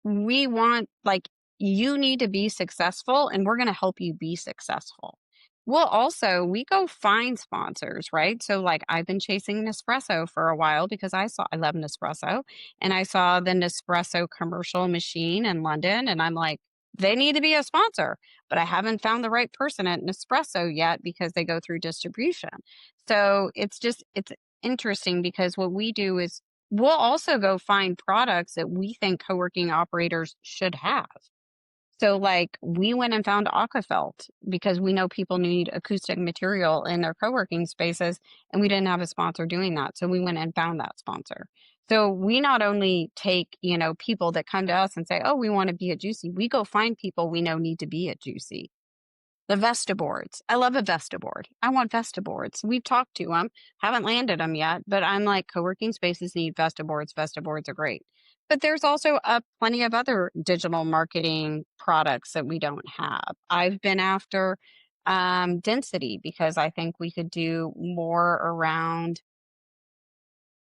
we want, like, you need to be successful, and we're going to help you be successful. We go find sponsors, right? So, like, I've been chasing Nespresso for a while because I love Nespresso, and I saw the Nespresso commercial machine in London, and I'm like, they need to be a sponsor, but I haven't found the right person at Nespresso yet because they go through distribution. So it's interesting because what we do is we'll also go find products that we think co-working operators should have. So, like, we went and found Aquafelt because we know people need acoustic material in their co-working spaces, and we didn't have a sponsor doing that. So we went and found that sponsor. So we not only take, people that come to us and say, "Oh, we want to be at Juicy," we go find people we know need to be at Juicy. The Vestaboards. I love a Vestaboard. I want Vestaboards. We've talked to them, haven't landed them yet, but I'm like, co-working spaces need Vestaboards. Vestaboards are great. But there's also plenty of other digital marketing products that we don't have. I've been after density because I think we could do more around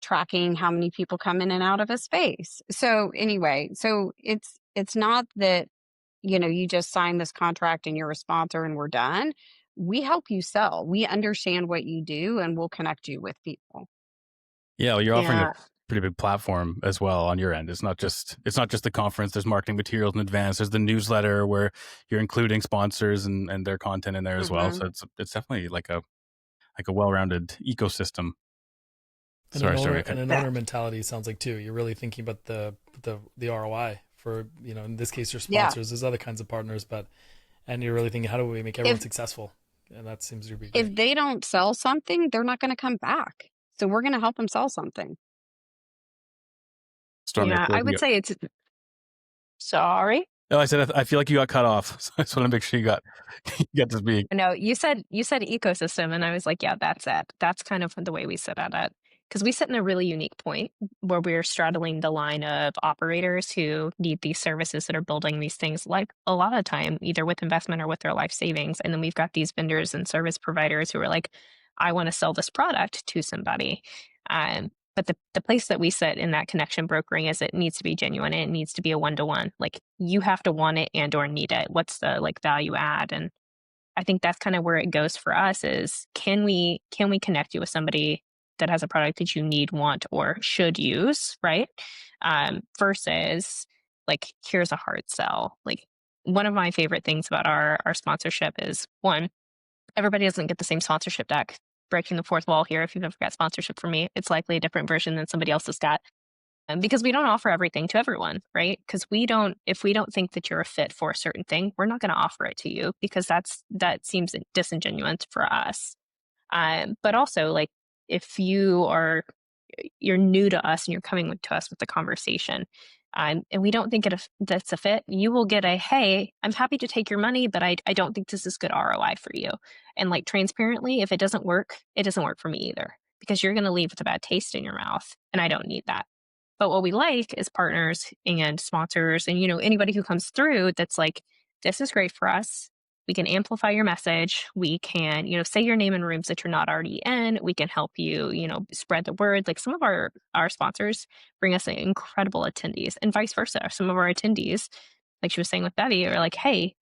tracking how many people come in and out of a space. So anyway, it's not that you just sign this contract and you're a sponsor and we're done. We help you sell. We understand what you do and we'll connect you with people. Yeah, well, you're offering Yeah. pretty big platform as well on your end. It's not just the conference. There's marketing materials in advance. There's the newsletter where you're including sponsors and their content in there as well. So it's definitely like a well-rounded ecosystem. And an owner mentality sounds like too. You're really thinking about the ROI for, in this case, your sponsors. There's other kinds of partners, and you're really thinking, how do we make everyone successful? And that seems to be great. If they don't sell something, they're not going to come back. So we're going to help them sell something. Stormy, yeah, I would say it's. Sorry. No, I said I feel like you got cut off. So I just want to make sure you got to speak. No, you said ecosystem, and I was like, yeah, that's it. That's kind of the way we sit at it, because we sit in a really unique point where we're straddling the line of operators who need these services that are building these things, like a lot of time, either with investment or with their life savings, and then we've got these vendors and service providers who are like, I want to sell this product to somebody. But the place that we sit in that connection brokering is it needs to be genuine. And it needs to be a one-to-one. Like, you have to want it and or need it. What's the value add? And I think that's kind of where it goes for us is, can we connect you with somebody that has a product that you need, want, or should use, right? Versus like, here's a hard sell. Like, one of my favorite things about our sponsorship is, one, everybody doesn't get the same sponsorship deck. Breaking the fourth wall here. If you've ever got sponsorship from me, it's likely a different version than somebody else has got. Because we don't offer everything to everyone, right? Because if we don't think that you're a fit for a certain thing, we're not going to offer it to you, because that seems disingenuous for us. But also, like, if you're new to us and you're coming to us with the conversation, and we don't think that's a fit, you will get a, hey, I'm happy to take your money, but I don't think this is good ROI for you. And like, transparently, if it doesn't work, it doesn't work for me either, because you're going to leave with a bad taste in your mouth, and I don't need that. But what we like is partners and sponsors and, anybody who comes through that's like, this is great for us. We can amplify your message. We can, say your name in rooms that you're not already in. We can help you, spread the word. Like, some of our sponsors bring us incredible attendees, and vice versa. Some of our attendees, like she was saying with Betty, are like, hey,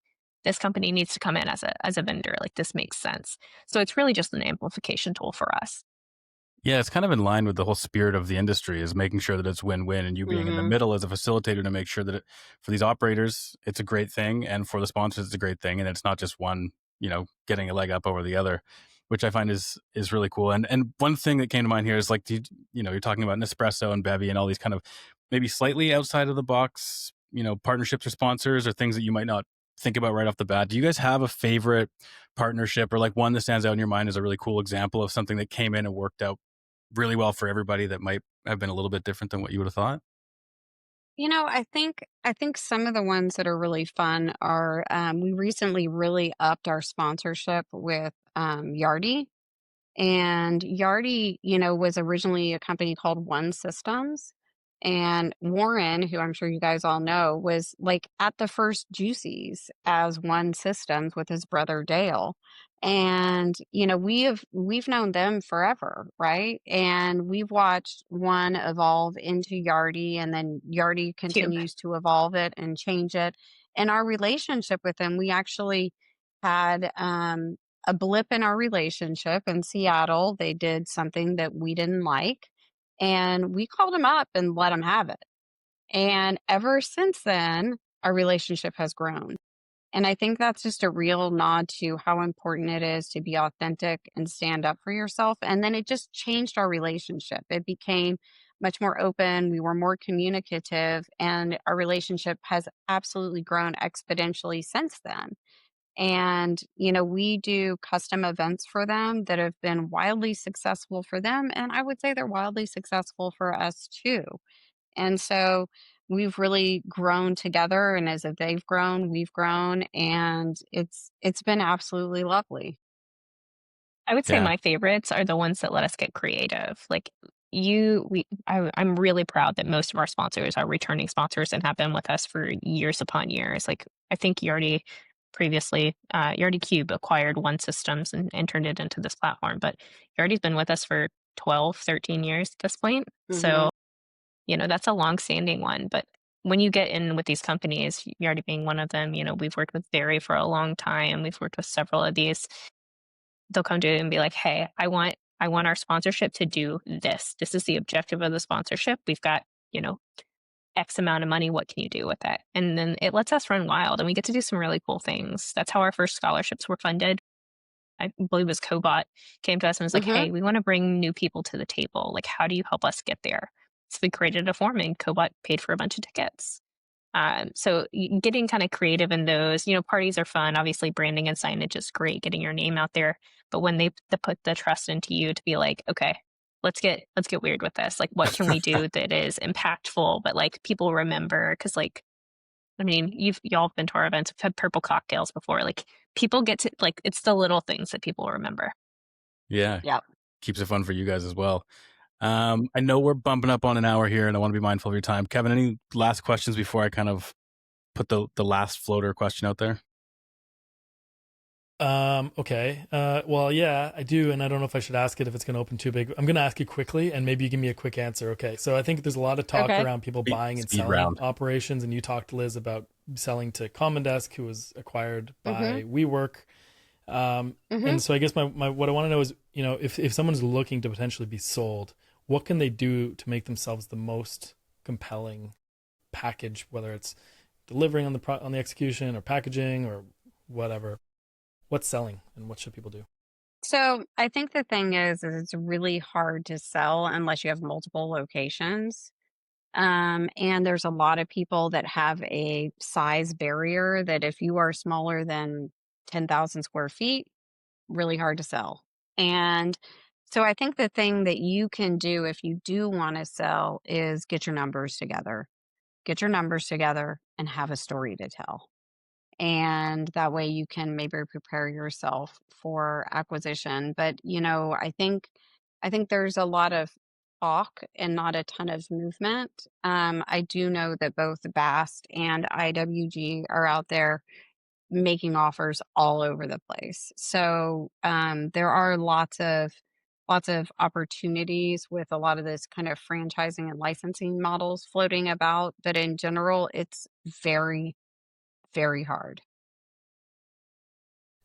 this company needs to come in as a vendor. Like, this makes sense. So it's really just an amplification tool for us. Yeah, it's kind of in line with the whole spirit of the industry, is making sure that it's win-win, and you being in the middle as a facilitator to make sure that for these operators, it's a great thing, and for the sponsors, it's a great thing, and it's not just one, getting a leg up over the other, which I find is really cool. And one thing that came to mind here is, like, you're talking about Nespresso and Bevy and all these kind of maybe slightly outside of the box, partnerships or sponsors or things that you might not think about right off the bat. Do you guys have a favorite partnership, or like one that stands out in your mind as a really cool example of something that came in and worked out really well for everybody that might have been a little bit different than what you would have thought? I think some of the ones that are really fun are, we recently really upped our sponsorship with Yardi. And Yardi, was originally a company called One Systems. And Warren, who I'm sure you guys all know, was like at the first Juicy's as One Systems with his brother Dale. And, we've known them forever, right? And we've watched One evolve into Yardi, and then Yardi continues to evolve it and change it. And our relationship with them, we actually had a blip in our relationship in Seattle. They did something that we didn't like, and we called them up and let them have it. And ever since then, our relationship has grown. And I think that's just a real nod to how important it is to be authentic and stand up for yourself. And then it just changed our relationship. It became much more open. We were more communicative, and our relationship has absolutely grown exponentially since then. And, we do custom events for them that have been wildly successful for them. And I would say they're wildly successful for us too. And so we've really grown together. And as they've grown, we've grown. And it's been absolutely lovely. I would say Yeah. my favorites are the ones that let us get creative. Like, I'm really proud that most of our sponsors are returning sponsors and have been with us for years upon years. Like, I think Yardi previously, Yardi Cube acquired One Systems and turned it into this platform, but Yardi's been with us for 12, 13 years at this point. So, that's a long-standing one. But when you get in with these companies, Yardi being one of them, we've worked with Barry for a long time. We've worked with several of these. They'll come to you and be like, hey, I want I want our sponsorship to do this. This is the objective of the sponsorship. We've got, you know, X amount of money. What can you do with it? And then it lets us run wild and we get to do some really cool things. That's how our first scholarships were funded. I believe it was Cobot came to us and was like, Mm-hmm. hey, we want to bring new people to the table. Like, how do you help us get there? So we created a form and Cobot paid for a bunch of tickets. So getting kind of creative in those, you know, parties are fun. Obviously, branding and signage is great, getting your name out there. But when they put the trust into you to be like, okay, let's get weird with this. Like, what can we do that is impactful, but like people remember? Because like, I mean, y'all been to our events. We've had purple cocktails before. Like, people get to like, it's the little things that people remember. Yeah. Yeah. Keeps it fun for you guys as well. I know we're bumping up on an hour here, and I want to be mindful of your time. Kevin, any last questions before I kind of put the last floater question out there? Okay. Well, yeah, I do, and I don't know if I should ask it if it's going to open too big. I'm going to ask you quickly, and maybe you give me a quick answer. Okay. So I think there's a lot of talk Okay. around people buying and Speed selling round. operations, and you talked, Liz, about selling to Common Desk, who was acquired by Mm-hmm. WeWork. Mm-hmm. And so I guess my what I want to know is, you know, if someone's looking to potentially be sold, what can they do to make themselves the most compelling package, whether it's delivering on on the execution or packaging or whatever? What's selling and what should people do? So I think the thing is it's really hard to sell unless you have multiple locations. And there's a lot of people that have a size barrier that if you are smaller than 10,000 square feet, really hard to sell. And so I think the thing that you can do if you do want to sell is get your numbers together. Get your numbers together and have a story to tell. And that way you can maybe prepare yourself for acquisition. But, you know, I think there's a lot of talk and not a ton of movement. I do know that both Bast and IWG are out there making offers all over the place. So there are lots of opportunities with a lot of this kind of franchising and licensing models floating about. But in general, it's very, very hard.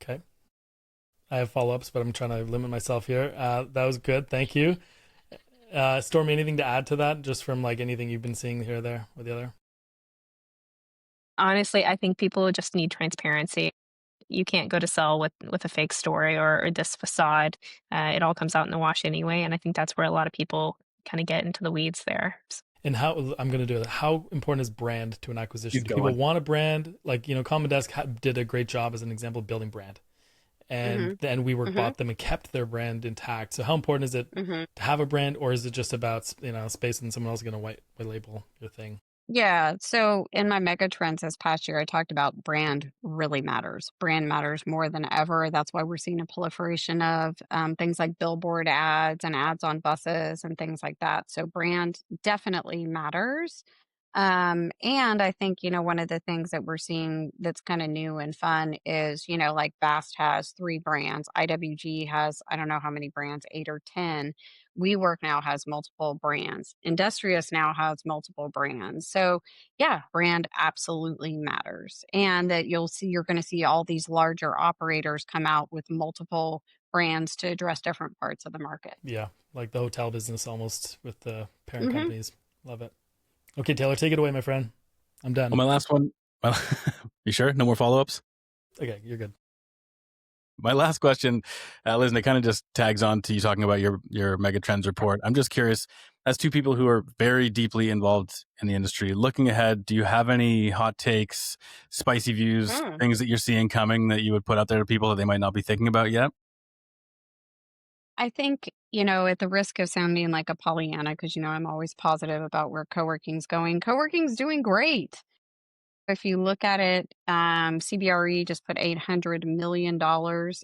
Okay. I have follow-ups, but I'm trying to limit myself here. That was good. Thank you. Stormy, anything to add to that, just from like anything you've been seeing here, there, or the other? Honestly, I think people just need transparency. You can't go to sell with a fake story or this facade. It all comes out in the wash anyway, and I think that's where a lot of people kind of get into the weeds there. And how I'm going to do that. How important is brand to an acquisition? He's Do people going. want a brand? Like, you know, Common Desk did a great job as an example of building brand. And Hmm. then WeWork Hmm. bought them and kept their brand intact. So how important is it Hmm. to have a brand, or is it just about, you know, space and someone else is going to white label your thing? Yeah. So in my mega trends this past year, I talked about brand really matters. Brand matters more than ever. That's why we're seeing a proliferation of things like billboard ads and ads on buses and things like that. So brand definitely matters. And I think, you know, one of the things that we're seeing that's kind of new and fun is, you know, like Bast has three brands. IWG has, I don't know how many brands, 8 or 10. WeWork now has multiple brands. Industrious now has multiple brands. So, yeah, brand absolutely matters. And that you're going to see all these larger operators come out with multiple brands to address different parts of the market. Yeah, like the hotel business almost with the parent Hmm. companies. Love it. Okay, Taylor, take it away, my friend. I'm done. Well, my last one. Well, you sure? No more follow-ups? Okay, you're good. My last question, Liz, and it kind of just tags on to you talking about your mega trends report. I'm just curious, as two people who are very deeply involved in the industry, looking ahead, do you have any hot takes, spicy views, Mm. things that you're seeing coming that you would put out there to people that they might not be thinking about yet? I think, you know, at the risk of sounding like a Pollyanna, because, you know, I'm always positive about where coworking's going, coworking's doing great. If you look at it, CBRE just put $800 million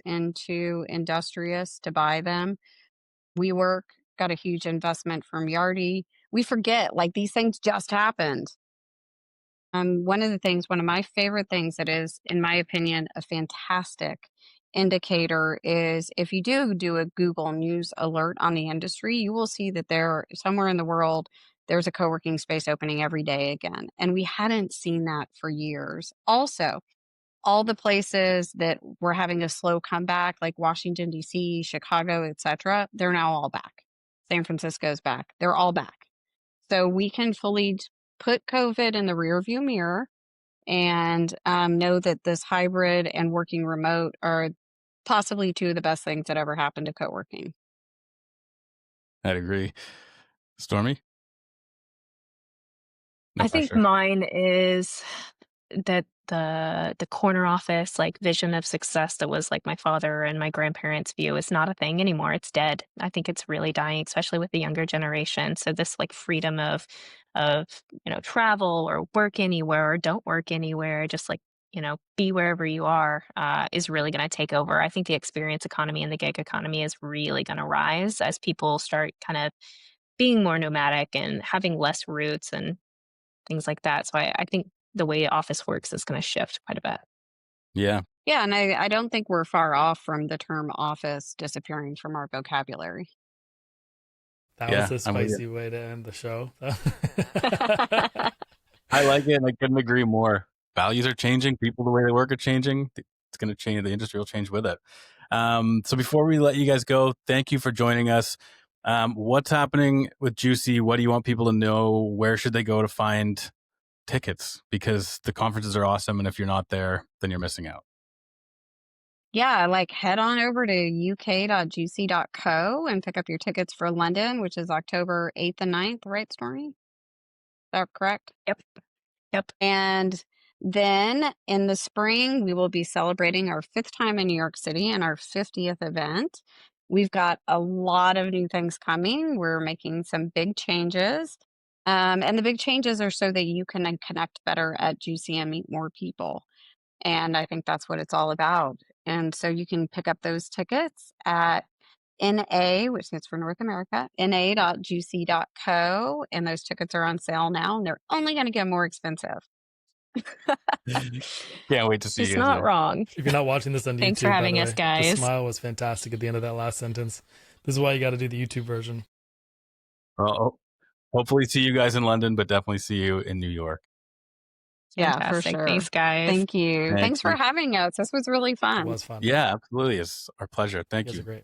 into Industrious to buy them. WeWork got a huge investment from Yardi. We forget, like, these things just happened. One of my favorite things that is, in my opinion, a fantastic indicator is if you do a Google News alert on the industry, you will see that there somewhere in the world there's a co-working space opening every day again. And we hadn't seen that for years. Also, all the places that were having a slow comeback, like Washington, D.C., Chicago, etc., they're now all back. San Francisco's back. They're all back. So we can fully put COVID in the rearview mirror and know that this hybrid and working remote are possibly two of the best things that ever happened to co-working. I'd agree. Stormy? No I think pressure. mine is that the corner office like vision of success that was like my father and my grandparents' view is not a thing anymore. It's dead. I think it's really dying, especially with the younger generation. So this like freedom of travel or work anywhere or don't work anywhere, just like be wherever you are, is really going to take over. I think the experience economy and the gig economy is really going to rise as people start kind of being more nomadic and having less roots and things like that. So I think the way office works is going to shift quite a bit. Yeah. Yeah, and I don't think we're far off from the term office disappearing from our vocabulary. That Yeah, was a I'm with you. spicy way to end the show. I like it, and I couldn't agree more. Values are changing. People, the way they work are changing. It's going to change. The industry will change with it. So before we let you guys go, thank you for joining us. What's happening with Juicy? What do you want people to know? Where should they go to find tickets? Because the conferences are awesome, and if you're not there, then you're missing out. Yeah, like head on over to uk.juicy.co and pick up your tickets for London, which is October 8th and 9th, right, Stormy? Is that correct? Yep. Yep. And then in the spring, we will be celebrating our 5th time in New York City and our 50th event. We've got a lot of new things coming. We're making some big changes. And the big changes are so that you can connect better at Juicy and meet more people. And I think that's what it's all about. And so you can pick up those tickets at NA, which stands for North America, na.juicy.co. And those tickets are on sale now, and they're only going to get more expensive. Can't wait to see She's you guys not there. wrong. If you're not watching this on YouTube, Thanks for by having the us, way, guys. the smile was fantastic at the end of that last sentence. This is why you got to do the YouTube version. Well, hopefully see you guys in London, but definitely see you in New York. Yeah, for Fantastic. sure. Thanks, guys. Thank you. Thanks for having us. This was really It fun. was fun. Yeah, absolutely. It's our pleasure. Thank You guys you. are great.